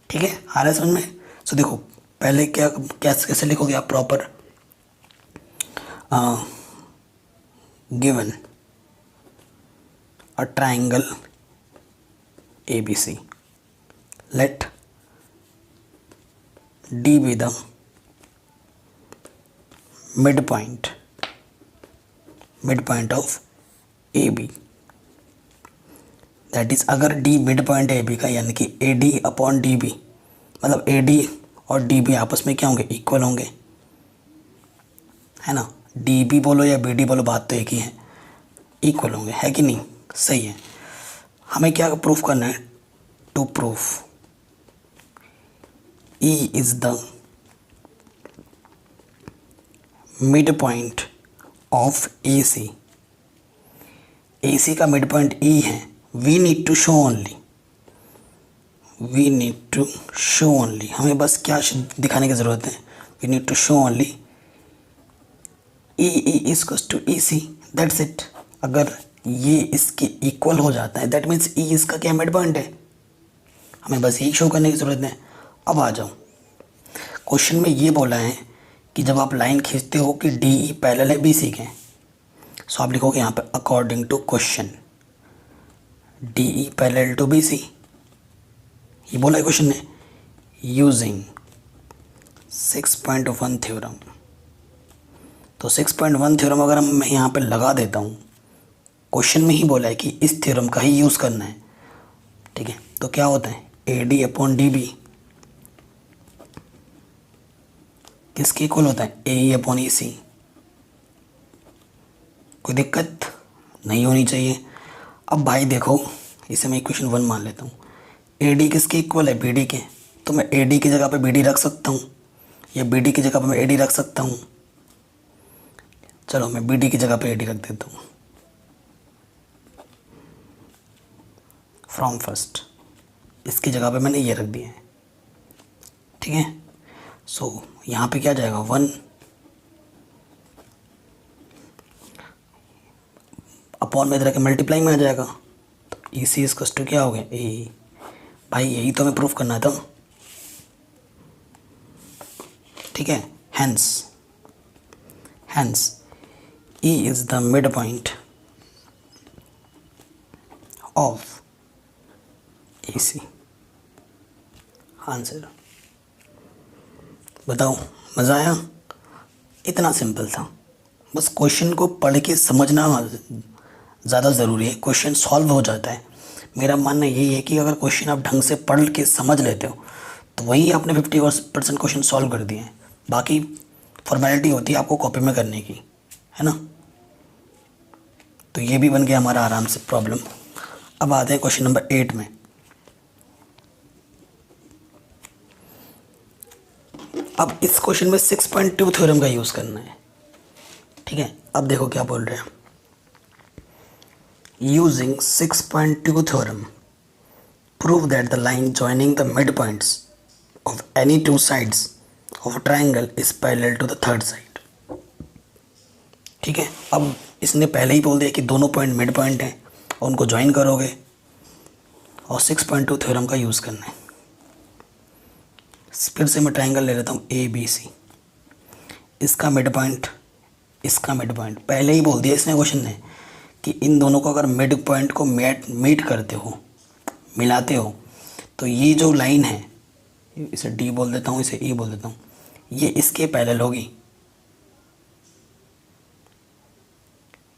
A: ठीक है, आ रहा है समझ में। सो देखो पहले क्या कैसे लिखोगे आप proper, given a triangle A B C, let D be the mid point of A B. That is, अगर D mid point A B का, यानी कि A D upon D B, मतलब ए डी और डी बी आपस में क्या होंगे, इक्वल होंगे, है ना। डी बी बोलो या बी डी बोलो, बात तो एक ही है, इक्वल होंगे, है कि नहीं, सही है। हमें क्या प्रूफ करना है, to proof E is the mid point of A C. A C का मिड पॉइंट ई है। We need to show only, हमें बस क्या दिखाने की ज़रूरत है, we need to show only E equals to E C, that's it. अगर ये इसके इक्वल हो जाता है दैट मीन्स ई इसका क्या मिड पॉइंट है, हमें बस यही शो करने की ज़रूरत है। अब आ जाओ, क्वेश्चन में ये बोला है कि जब आप लाइन खींचते हो कि डी ई पैरेलल है बी सी के, सो आप लिखोगे यहाँ पे according to question D E parallel to B C, ये बोला है क्वेश्चन ने, यूजिंग 6.1 थ्योरम। तो 6.1 थ्योरम अगर मैं यहाँ पे लगा देता हूँ, क्वेश्चन में ही बोला है कि इस थ्योरम का ही यूज़ करना है। ठीक है, तो क्या होता है, A D upon D B किसके इक्वल होता है, ए ई अपॉन ई सी। कोई दिक्कत नहीं होनी चाहिए। अब भाई देखो, इसे मैं इक्वेशन 1 मान लेता हूँ, ए डी किसके इक्वल है, बी डी के, तो मैं ए डी की जगह पे बी डी रख सकता हूँ या बी डी की जगह पे मैं ए डी रख सकता हूँ। चलो मैं बी डी की जगह पे ए डी रख देता हूँ। फ्रॉम फर्स्ट, इसकी जगह पे मैंने ये रख दिया है। ठीक है, सो यहाँ पे क्या जाएगा, 1 अपॉन में इधर के मल्टीप्लाइंग में आ जाएगा, तो ई सी इसको टू क्या हो गया, ए। भाई यही तो हमें प्रूफ करना था। ठीक है, hence E is the mid point of A C. Answer बताओ, मज़ा आया? इतना सिंपल था, बस क्वेश्चन को पढ़ के समझना ज़्यादा ज़रूरी है, क्वेश्चन सॉल्व हो जाता है। मेरा मानना यही है कि अगर क्वेश्चन आप ढंग से पढ़ के समझ लेते हो तो वही आपने 50% क्वेश्चन सॉल्व कर दिए हैं। बाकी फॉर्मेलिटी होती है आपको कॉपी में करने की, है ना। तो ये भी बन गया हमारा आराम से प्रॉब्लम। अब आते हैं क्वेश्चन नंबर 8 में। अब इस क्वेश्चन में 6.2 थ्योरम का यूज़ करना है। ठीक है, अब देखो क्या बोल रहे हैं, using 6.2 theorem prove that the line joining the mid points of any two sides of triangle is parallel to the third side. ठीक है, अब इसने पहले ही बोल दिया कि दोनों पॉइंट मिड पॉइंट हैं और उनको ज्वाइन करोगे और 6.2 थ्योरम का यूज़ करना है। फिर से मैं ट्राइंगल ले लेता हूँ ए बी सी, इसका मिड पॉइंट, इसका मिड पॉइंट, पहले ही बोल दिया इसने क्वेश्चन ने कि इन दोनों को अगर मिड पॉइंट को मीट करते हो मिलाते हो तो ये जो लाइन है, इसे डी बोल देता हूँ, इसे ई बोल देता हूँ, ये इसके पैरेलल होगी,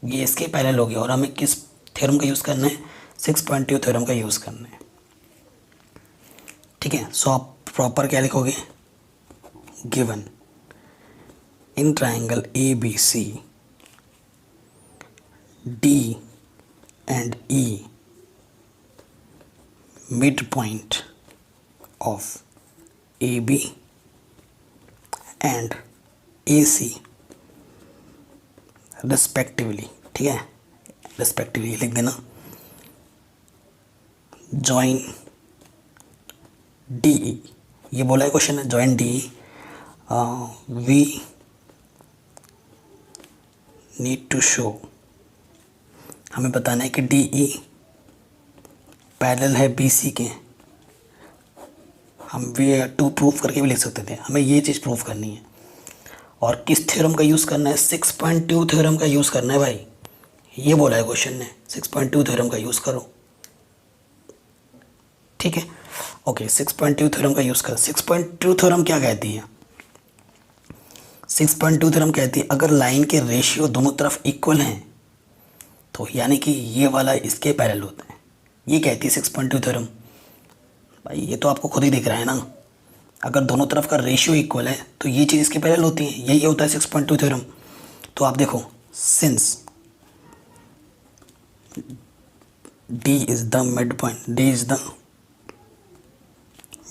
A: ये इसके पैरेलल होगी। और हमें किस थ्योरम का यूज़ करना है? 6.2 थ्योरम का यूज़ करना है। ठीक है, सो आप प्रॉपर क्या लिखोगे? Given in triangle A B C D and E mid point of A B and A C respectively. ठीक है, रिस्पेक्टिवली लिख देना। जॉइन डी ई, ये बोला है क्वेश्चन है, join D E. We need to show, हमें बताना है कि डी ई पैरेलल है बी सी के। हम वी टू प्रूफ करके भी लिख सकते थे, हमें ये चीज़ प्रूफ करनी है। और किस थ्योरम का यूज़ करना है? 6.2 थ्योरम का यूज़ करना है भाई, ये बोला है क्वेश्चन ने, 6.2 थ्योरम का यूज़ करो। ठीक है, ओके, 6.2 थ्योरम का यूज़ कर। 6.2 थ्योरम क्या कहती है? 6.2 थ्योरम कहती है अगर लाइन के रेशियो दोनों तरफ इक्वल हैं तो यानी कि ये वाला इसके पैरेलल होता है, ये कहती है 6.2 थ्योरम। भाई ये तो आपको खुद ही दिख रहा है ना, अगर दोनों तरफ का रेशियो इक्वल है तो ये चीज़ इसके पैरेलल होती है, यही होता है 6.2 थ्योरम। तो आप देखो, since D is the mid point, D is the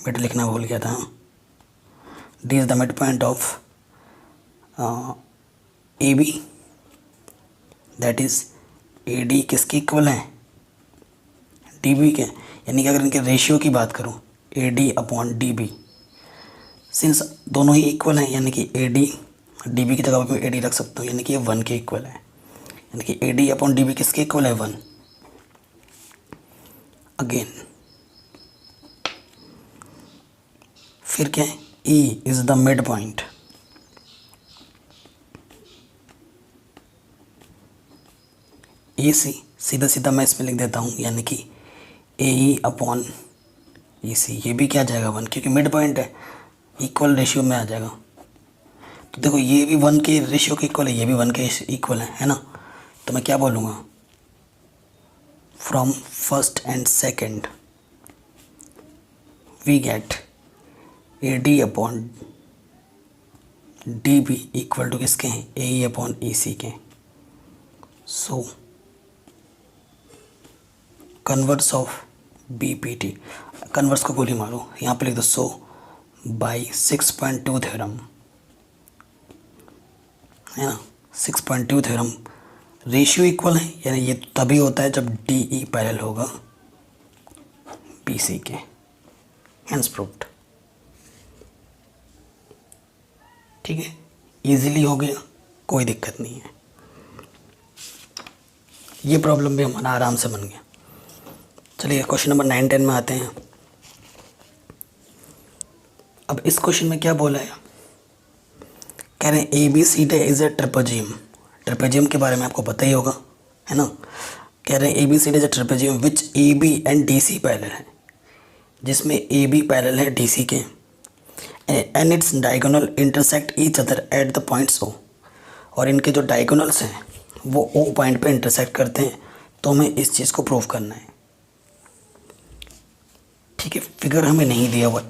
A: mid लिखना भूल गया था, D is the mid point of A B, that is A D किसके इक्वल है? डी बी के। यानी कि अगर इनके रेशियो की बात करूँ, A D upon D B, since दोनों ही इक्वल हैं यानी कि ए डी डी बी की जगह पर ए डी रख सकता हूँ, यानी कि ये 1 के इक्वल है। यानी कि A D upon D B किसके इक्वल है? 1। अगेन फिर क्या है? E is the mid point, A C, सीधा सीधा मैं इसमें लिख देता हूँ, यानी कि ए ई अपॉन ई सी, ये भी क्या आ जाएगा? 1, क्योंकि मिड पॉइंट है, इक्वल रेशियो में आ जाएगा। तो देखो ये भी 1 के रेशियो के इक्वल है, ये भी 1 के इक्वल है ना। तो मैं क्या बोलूँगा? From first and second we get A D upon D B equal to किसके हैं? A E upon E C के। So converse of B P T, converse को गोली मारो, यहाँ पे लिख दो। सो बाई 6.2 थ्योरम, है ना, 6.2 थ्योरम रेशियो इक्वल है, यानी ये तभी होता है जब डी ई पैरेलल होगा बी सी के। Hence proved. ठीक है, इजीली हो गया, कोई दिक्कत नहीं है। ये प्रॉब्लम भी हमारा आराम से बन गया। चलिए क्वेश्चन नंबर 9, 10 में आते हैं। अब इस क्वेश्चन में क्या बोला है? कह रहे हैं A B C D is a trapezium. Trapezium के बारे में आपको पता ही होगा, है ना। कह रहे हैं A B C D is a trapezium which A B and D C parallel है, जिसमें ए बी पैरेलल है डी सी के, and it's diagonal intersect each other at the points O, और इनके जो डायगोनल्स हैं वो ओ पॉइंट पे इंटरसेक्ट करते हैं। तो हमें इस चीज़ को प्रूव करना है। ठीक है, फिगर हमें नहीं दिया हुआ,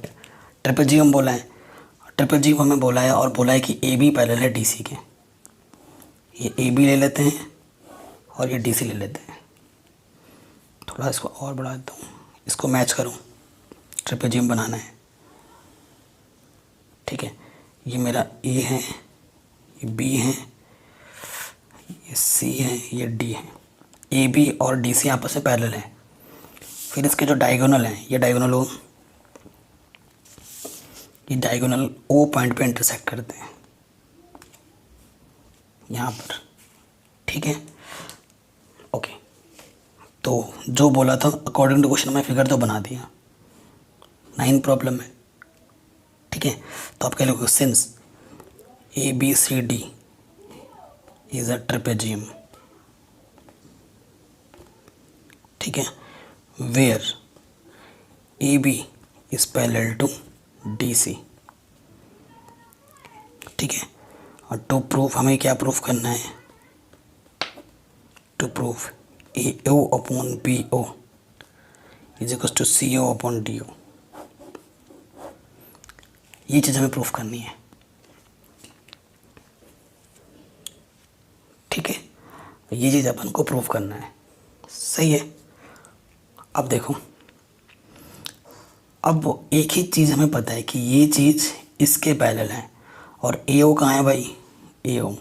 A: ट्रेपेजियम बोला है, ट्रेपेजियम हमें बोला है और बोला है कि ए बी पैरेलल है डी सी के। ये ए बी ले लेते हैं और ये डी सी ले लेते हैं। थोड़ा इसको और बढ़ा देता हूँ, इसको मैच करूँ, ट्रेपेजियम बनाना है। ठीक है, ये मेरा ए है, ये बी है, ये सी है, ये डी है। ए बी और डी सी आपस में पैरेलल है। फिर इसके जो डायगोनल हैं, ये डायगोनल ओ, ये डायगोनल ओ पॉइंट पे इंटरसेक्ट करते हैं यहाँ पर। ठीक है, ओके। तो जो बोला था अकॉर्डिंग टू क्वेश्चन में फिगर तो बना दिया। 9 प्रॉब्लम है। ठीक है, तो आप कह लोगे since A B C D is a trapezium. ठीक है, where A B is parallel to D C. ठीक है, और टू प्रूफ हमें क्या प्रूफ करना है, to proof A O upon B O is equal to C O upon D O. ये चीज़ हमें प्रूफ करनी है। ठीक है, ये चीज़ अपन को प्रूफ करना है। सही है। अब देखो, अब एक ही चीज़ हमें पता है कि ये चीज़ इसके पैरेलल है, और ए ओ कहाँ है भाई, ए ओ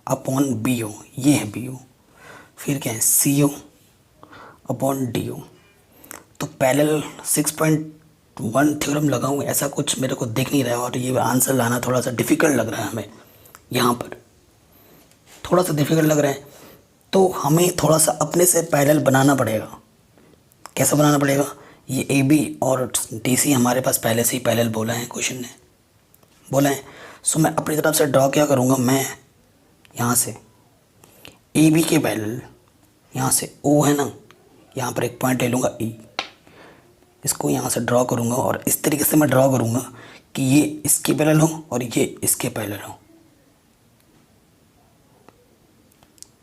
A: अपॉन बी ओ, ये है बी ओ। फिर क्या है, सी ओ अपॉन डी ओ। तो पैरेलल 6.1 थ्योरम लगाऊँ, ऐसा कुछ मेरे को दिख नहीं रहा है, और ये आंसर लाना थोड़ा सा डिफ़िकल्ट लग रहा है हमें, यहाँ पर थोड़ा सा डिफ़िकल्ट लग रहा है। तो हमें थोड़ा सा अपने से पैरेलल बनाना पड़ेगा। कैसा बनाना पड़ेगा, ये ए बी और डी सी हमारे पास पहले से ही पैरेलल बोला है, क्वेश्चन ने बोला है। सो मैं अपनी तरफ से ड्रॉ क्या करूँगा, मैं यहाँ से ए बी के पैरेलल, यहाँ से ओ है ना, यहाँ पर एक पॉइंट ले लूँगा ई, इसको यहाँ से ड्रॉ करूँगा, और इस तरीके से मैं ड्रॉ करूँगा कि ये इसके पैरेलल हो और ये इसके पैरेलल हो।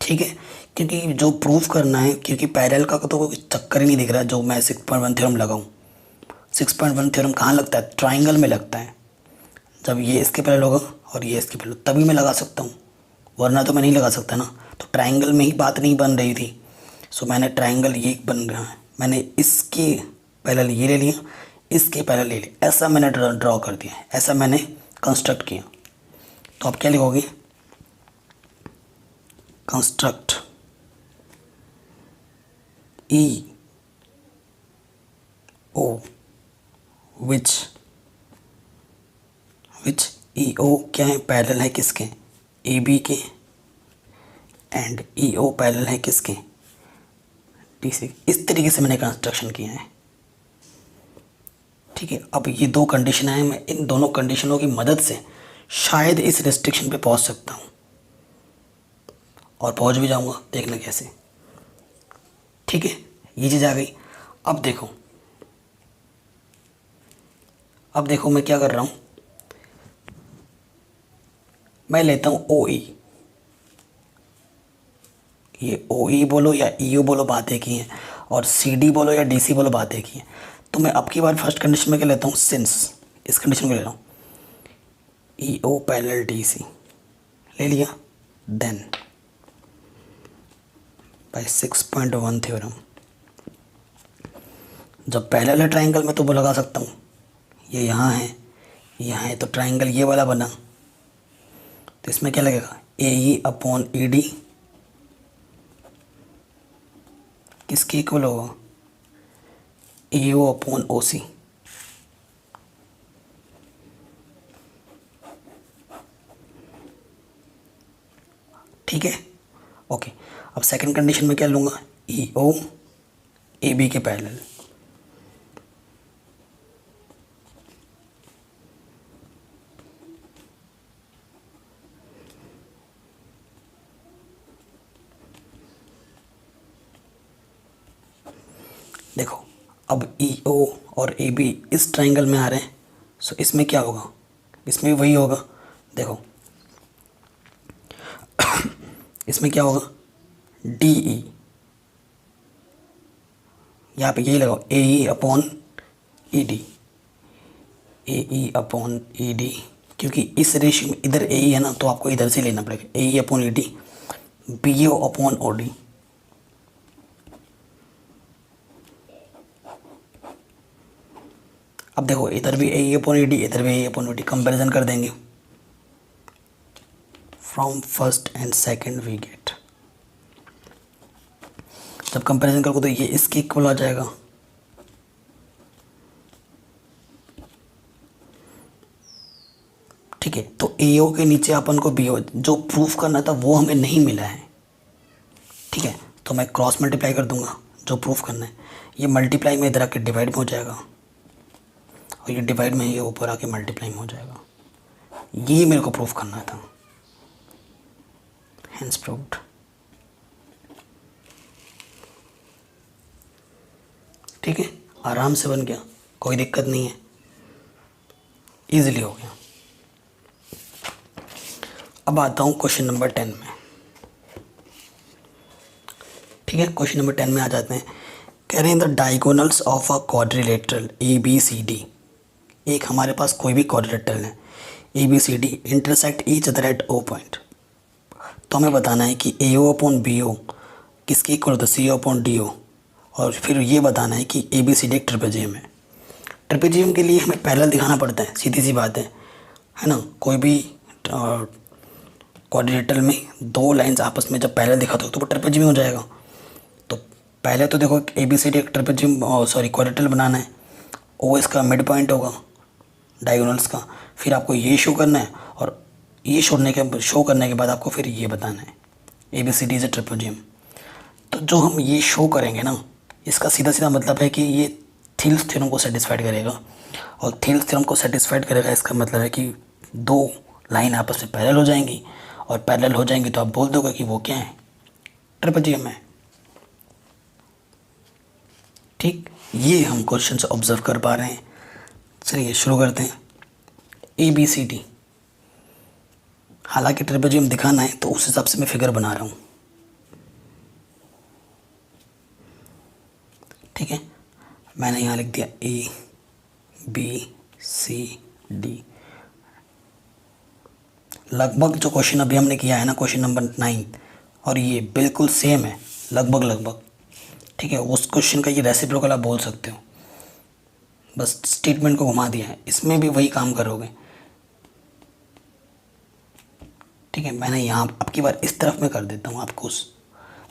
A: ठीक है, क्योंकि जो प्रूफ करना है, क्योंकि पैरेलल का तो कोई चक्कर ही नहीं दिख रहा है। जो मैं 6.1 थ्योरम लगाऊँ, 6.1 थ्योरम कहाँ लगता है, ट्राइंगल में लगता है। जब ये इसके पैरेलल होगा और ये इसके पैरेलल, तभी मैं लगा सकता हूँ, वरना तो मैं नहीं लगा सकता ना। तो ट्राइंगल में ही बात नहीं बन रही थी। सो मैंने ट्राइंगल ये बन रहा है, मैंने इसके पैरेलल ये ले लिया, इसके पैरेलल ले लिया, ऐसा मैंने ड्रॉ कर दिया, ऐसा मैंने कंस्ट्रक्ट किया। तो आप क्या लिखोगे, कंस्ट्रक्ट ई ओ विच ई ओ क्या है, पैरेलल है किसके, ए बी के, एंड ई ओ पैरेलल है किसके, डी सी। इस तरीके से मैंने कंस्ट्रक्शन किया है। ठीक है, अब ये दो कंडीशन है, मैं इन दोनों कंडीशनों की मदद से शायद इस रेस्ट्रिक्शन पे पहुंच सकता हूं, और पहुंच भी जाऊंगा, देखना कैसे। ठीक है, ये चीज़ आ गई। अब देखो मैं क्या कर रहा हूं, मैं लेता हूं ओ ई, ये ओ ई बोलो या ई ओ बोलो, बात एक ही है, और सी डी बोलो या डी सी बोलो, बात एक ही है। तो मैं अब की बार फर्स्ट कंडीशन में क्या लेता हूँ, सिंस, इस कंडीशन को ले रहा हूँ, ई ओ पैरेलल डी सी ले लिया। देन बाय 6.1 थ्योरम, जब पैरेलल है ट्राइंगल में तो वो लगा सकता हूँ, ये यहाँ है, तो ट्राइंगल ये वाला बना, तो इसमें क्या लगेगा, ए ई अपॉन ई डी किसके इक्वल होगा, ए ओ अपॉन ओ सी। ठीक है, ओके। अब सेकंड कंडीशन में क्या लूँगा, ई ओ ए बी के पैरेलल, देखो अब ई ओ और ए बी इस ट्राइंगल में आ रहे हैं, सो इसमें क्या होगा, इसमें भी वही होगा। देखो इसमें क्या होगा, डी ई, यहाँ पे यही लगाओ, ए ई अपॉन ई डी, ए ई अपॉन ई डी, क्योंकि इस रेशियो में इधर ए ई है ना, तो आपको इधर से लेना पड़ेगा, A E upon E D, B O upon O D. अब देखो इधर भी A E upon E D, इधर भी A E upon E D, comparison कर देंगे, from first and second we get, जब कंपैरिजन करोगे तो ये इसके इक्वल आ जाएगा। ठीक है, तो ए ओ के नीचे अपन को बी ओ, जो प्रूफ करना था वो हमें नहीं मिला है। ठीक है, तो मैं क्रॉस मल्टीप्लाई कर दूंगा, जो प्रूफ करना है, ये मल्टीप्लाई में इधर आके डिवाइड में हो जाएगा, और ये डिवाइड में ये ऊपर आके मल्टीप्लाई में हो जाएगा। ये मेरे को प्रूफ करना था, हेंस प्रूव्ड। ठीक है, आराम से बन गया, कोई दिक्कत नहीं है, ईजिली हो गया। अब आता हूँ क्वेश्चन नंबर 10 में। ठीक है, क्वेश्चन नंबर 10 में आ जाते हैं। कह रहे हैं the diagonals of a quadrilateral A B C D. एक हमारे पास कोई भी क्वाड्रिलेटरल है ए B C D intersect each other at O point. तो हमें बताना है कि ए ओ अपॉन बी ओ किसके इक्वल होता है, सी ओ अपॉन डी ओ। और फिर ये बताना है कि ए बी सी डी एक ट्रिपेजियम है। ट्रिपेजियम के लिए हमें पैरेलल दिखाना पड़ता है, सीधी सी बात है ना। कोई भी क्वाड्रिलेटरल में दो लाइंस आपस में जब पैरेलल दिखाते हो तो वो ट्रिपेजियम हो जाएगा। तो पहले तो देखो ए बी सी डी एक ट्रिपेजियम सॉरी क्वाड्रिलेटरल बनाना है। ओ इसका मिड पॉइंट होगा डायगोनल्स का। फिर आपको ये शो करना है और ये शो करने के बाद आपको फिर ये बताना है ए B C D is a trapezium. तो जो हम ये शो करेंगे ना, इसका सीधा सीधा मतलब है कि ये थील्स थ्योरम को सेटिस्फाइड करेगा। और थील्स थ्योरम को सेटिस्फाइड करेगा इसका मतलब है कि दो लाइन आपस में पैरेलल हो जाएंगी, और पैरेलल हो जाएंगी तो आप बोल दोगे कि वो क्या है, ट्रिपेजियम है। ठीक, ये हम क्वेश्चन से ऑब्जर्व कर पा रहे हैं। चलिए शुरू करते हैं। ए बी सी डी, हालांकि ट्रिपेजियम दिखाना है तो उस हिसाब से मैं फिगर बना रहा हूँ। ठीक है, मैंने यहाँ लिख दिया ए बी सी डी। लगभग जो क्वेश्चन अभी हमने किया है ना, क्वेश्चन नंबर 9, और ये बिल्कुल सेम है, लगभग। ठीक है, उस क्वेश्चन का ये रेसिप्रोकल आप बोल सकते हो, बस स्टेटमेंट को घुमा दिया है। इसमें भी वही काम करोगे। ठीक है, मैंने यहाँ अब की बार इस तरफ में कर देता हूँ, आपको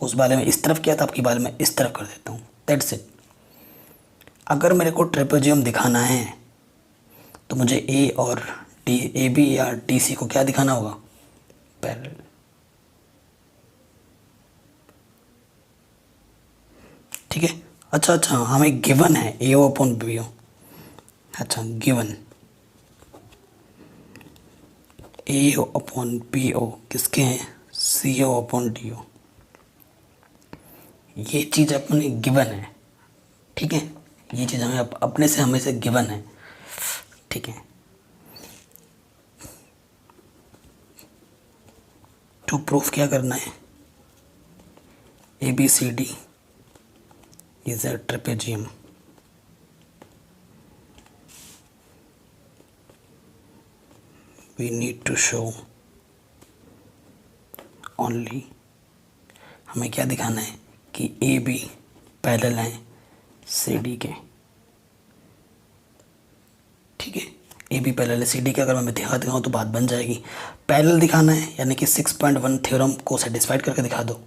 A: उस वाले में इस तरफ किया था, अब की बार में इस तरफ कर देता हूँ, दैट्स इट। अगर मेरे को ट्रिपेजियम दिखाना है तो मुझे ए और डी, ए बी या डी सी को क्या दिखाना होगा, पैरेलल। ठीक है, अच्छा हमें गिवन है ए ओ अपॉन बी ओ। अच्छा, given A O upon B O किसके हैं, सी ओ अपॉन डी ओ। ये चीज़ अपने गिवन है। ठीक है, ये चीज़ हमें अपने से हमें से गिवन है। ठीक है, तो प्रूफ क्या करना है, ए B C D is a trapezium. We need to show only, हमें क्या दिखाना है कि ए बी पैरेलल हैं सी डी के। ठीक है, ए बी पैरेलल है सी डी के। अगर मैं दिखाऊँ तो बात बन जाएगी। पैरेलल दिखाना है यानी कि 6.1 थ्योरम को सेटिस्फाइड करके दिखा दो,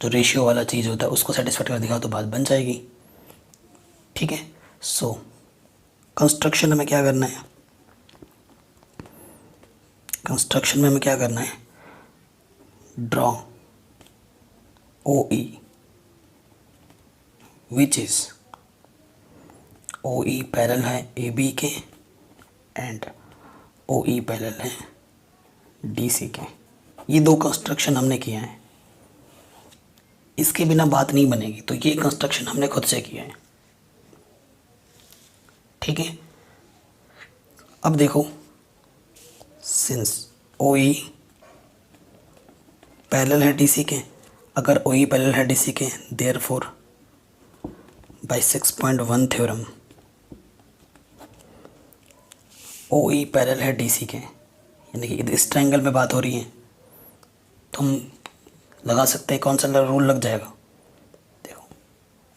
A: जो रेशियो वाला चीज़ होता है उसको सेटिस्फाइड करके दिखाओ तो बात बन जाएगी। ठीक है, सो कंस्ट्रक्शन में क्या करना है, कंस्ट्रक्शन में हमें क्या करना है, draw O E which is, O E parallel है ए बी के एंड ओ ई पैरेलल है डी सी के। ये दो कंस्ट्रक्शन हमने किया है, इसके बिना बात नहीं बनेगी, तो ये कंस्ट्रक्शन हमने खुद से किया है। ठीक है, अब देखो, सिंस ओ ई पैरेलल है डी सी के, अगर ओ ई पैरेलल है डी सी के, therefore by 6.1 theorem O E parallel है डी सी के, यानी कि इस ट्रायंगल में बात हो रही है, तो हम लगा सकते हैं कौन सा रूल लग जाएगा। देखो,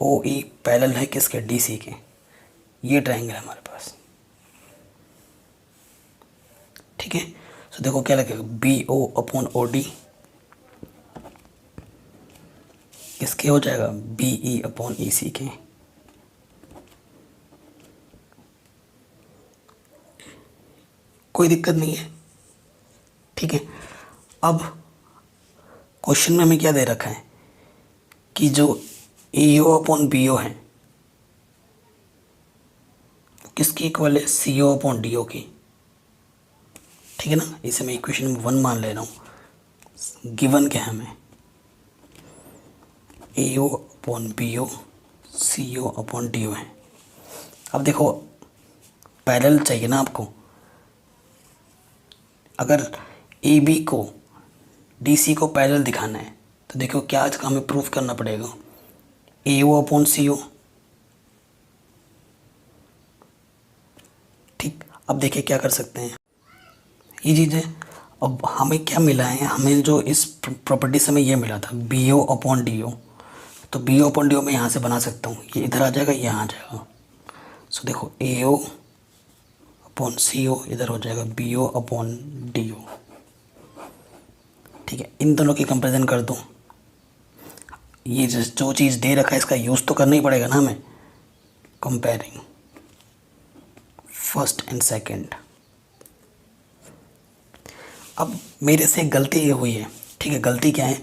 A: ओ ई पैरेलल है किसके, डी सी के। ये ट्रायंगल है हमारे पास। ठीक है, तो देखो क्या लगेगा, B O upon O D किसके हो जाएगा, B e upon E C के। कोई दिक्कत नहीं है। ठीक है, अब क्वेश्चन में हमें क्या दे रखा है कि जो ए ओ अपॉन बी ओ है किसकी इक्वल है, सी ओ अपॉन डी ओ की। ठीक है ना, इसे मैं इक्वेशन नंबर 1 मान ले रहा हूँ। गिवन क्या है हमें, ए ओ अपॉन बी ओ सी ओ अपॉन डी ओ है। अब देखो पैरेलल चाहिए ना आपको। अगर ए बी को डी सी को पैरेलल दिखाना है तो देखो क्या हमें प्रूफ करना पड़ेगा, ए ओ अपॉन सी ओ। ठीक, अब देखिए क्या कर सकते हैं, ये चीज़ है। अब हमें क्या मिला है, हमें जो इस प्रॉपर्टी से हमें ये मिला था B O upon D O, तो B O upon D O मैं यहाँ से बना सकता हूँ, ये इधर आ जाएगा, यहाँ आ जाएगा। सो देखो ए ओ अपॉन सी ओ इधर हो जाएगा B O upon D O. ठीक है, इन दोनों की कंपैरिजन कर दूँ। ये जो चीज़ दे रखा है इसका यूज़ तो करना ही पड़ेगा ना हमें। Comparing first and second. अब मेरे से गलती ये हुई है, ठीक है, गलती क्या है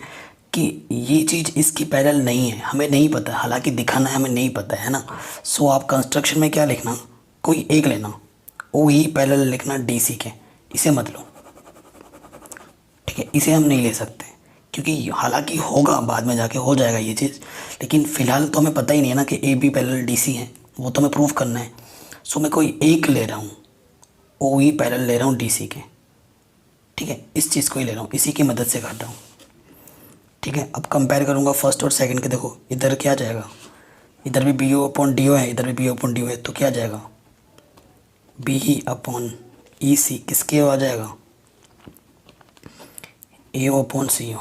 A: कि ये चीज़ इसकी पैरेलल नहीं है, हमें नहीं पता, हालांकि दिखाना है हमें नहीं पता है ना। सो आप कंस्ट्रक्शन में क्या लिखना, कोई एक लेना, ओ ही पैरेलल लिखना डी सी के, इसे मत लो। ठीक है, इसे हम नहीं ले सकते क्योंकि हालांकि होगा बाद में जाके हो जाएगा ये चीज़, लेकिन फ़िलहाल तो हमें पता ही नहीं है ना कि A B parallel D C है, वो तो हमें प्रूव करना है। सो मैं कोई एक ले रहा हूँ, ओ ही पैरेलल ले रहा हूँ डी सी के। ठीक है, इस चीज़ को ही ले रहा हूँ, इसी की मदद से करता हूँ। ठीक है, अब कंपेयर करूँगा फर्स्ट और सेकंड के। देखो इधर क्या जाएगा, इधर भी B O upon D O है, इधर भी B O upon D O है, तो क्या जाएगा बी ही अपॉन ई सी, किसके आ जाएगा ए ओ अपॉन सी ओ।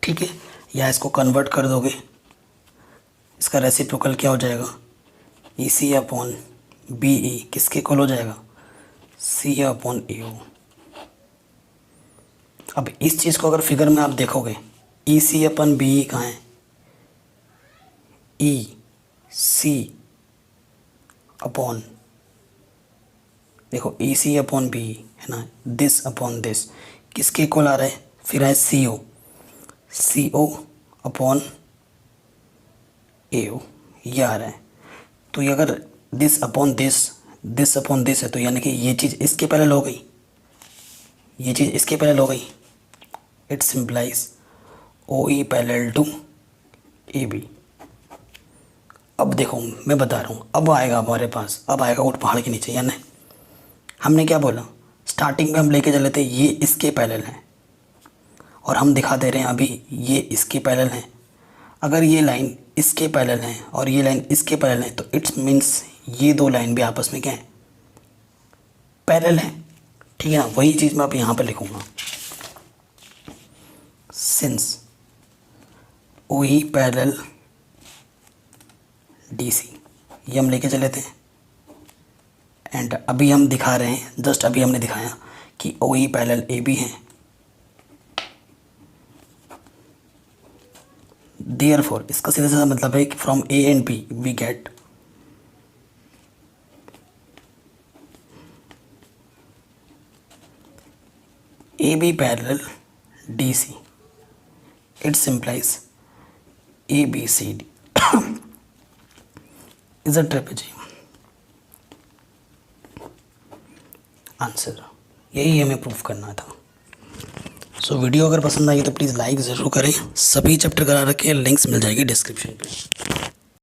A: ठीक है, या इसको कन्वर्ट कर दोगे, इसका रेसिप्रोकल क्या हो जाएगा ई सी अपॉन बी ई, किसके इक्वल हो जाएगा सी अपॉन ए ओ। अब इस चीज़ को अगर फिगर में आप देखोगे, ई सी अपन बी ई कहाँ है, ई सी अपॉन, देखो ई सी अपॉन बी है ना, दिस अपॉन दिस, किसके इक्वल आ रहा है, फिर है सी ओ अपॉन ए ओ, ये आ रहा है। तो ये अगर दिस अपॉन दिस है, तो यानी कि ये चीज़ इसके पैरेलल हो गई, ये चीज़ इसके पैरेलल हो गई। It implies O E parallel to A B. अब देखो मैं बता रहा हूँ, अब आएगा हमारे पास, अब आएगा ऊँट पहाड़ के नीचे। यानी हमने क्या बोला, स्टार्टिंग में हम लेके चले थे ये इसके पैरेलल है, और हम दिखा दे रहे हैं अभी ये इसके पैरेलल है। अगर ये लाइन इसके पैरेलल है और ये लाइन इसके पैरेलल है, तो इट्स मीन्स ये दो लाइन भी आपस में क्या है, पैरेलल है। ठीक है ना, वही चीज़ मैं अब यहाँ पर लिखूँगा, सिंस ओ ही पैरेलल डी सी, ये हम लेके चले थे। एंड अभी हम दिखा रहे हैं, जस्ट अभी हमने दिखाया कि ओ ही पैरेलल ए बी है। देयरफॉर इसका सीधा सीधा मतलब है कि from A and B we get A B parallel D C, it implies A B C D is a trapezium. Answer यही हमें प्रूफ करना था। सो वीडियो अगर पसंद आई तो प्लीज़ लाइक ज़रूर करें। सभी चैप्टर करा रखे हैं, लिंक्स मिल जाएगी डिस्क्रिप्शन पे।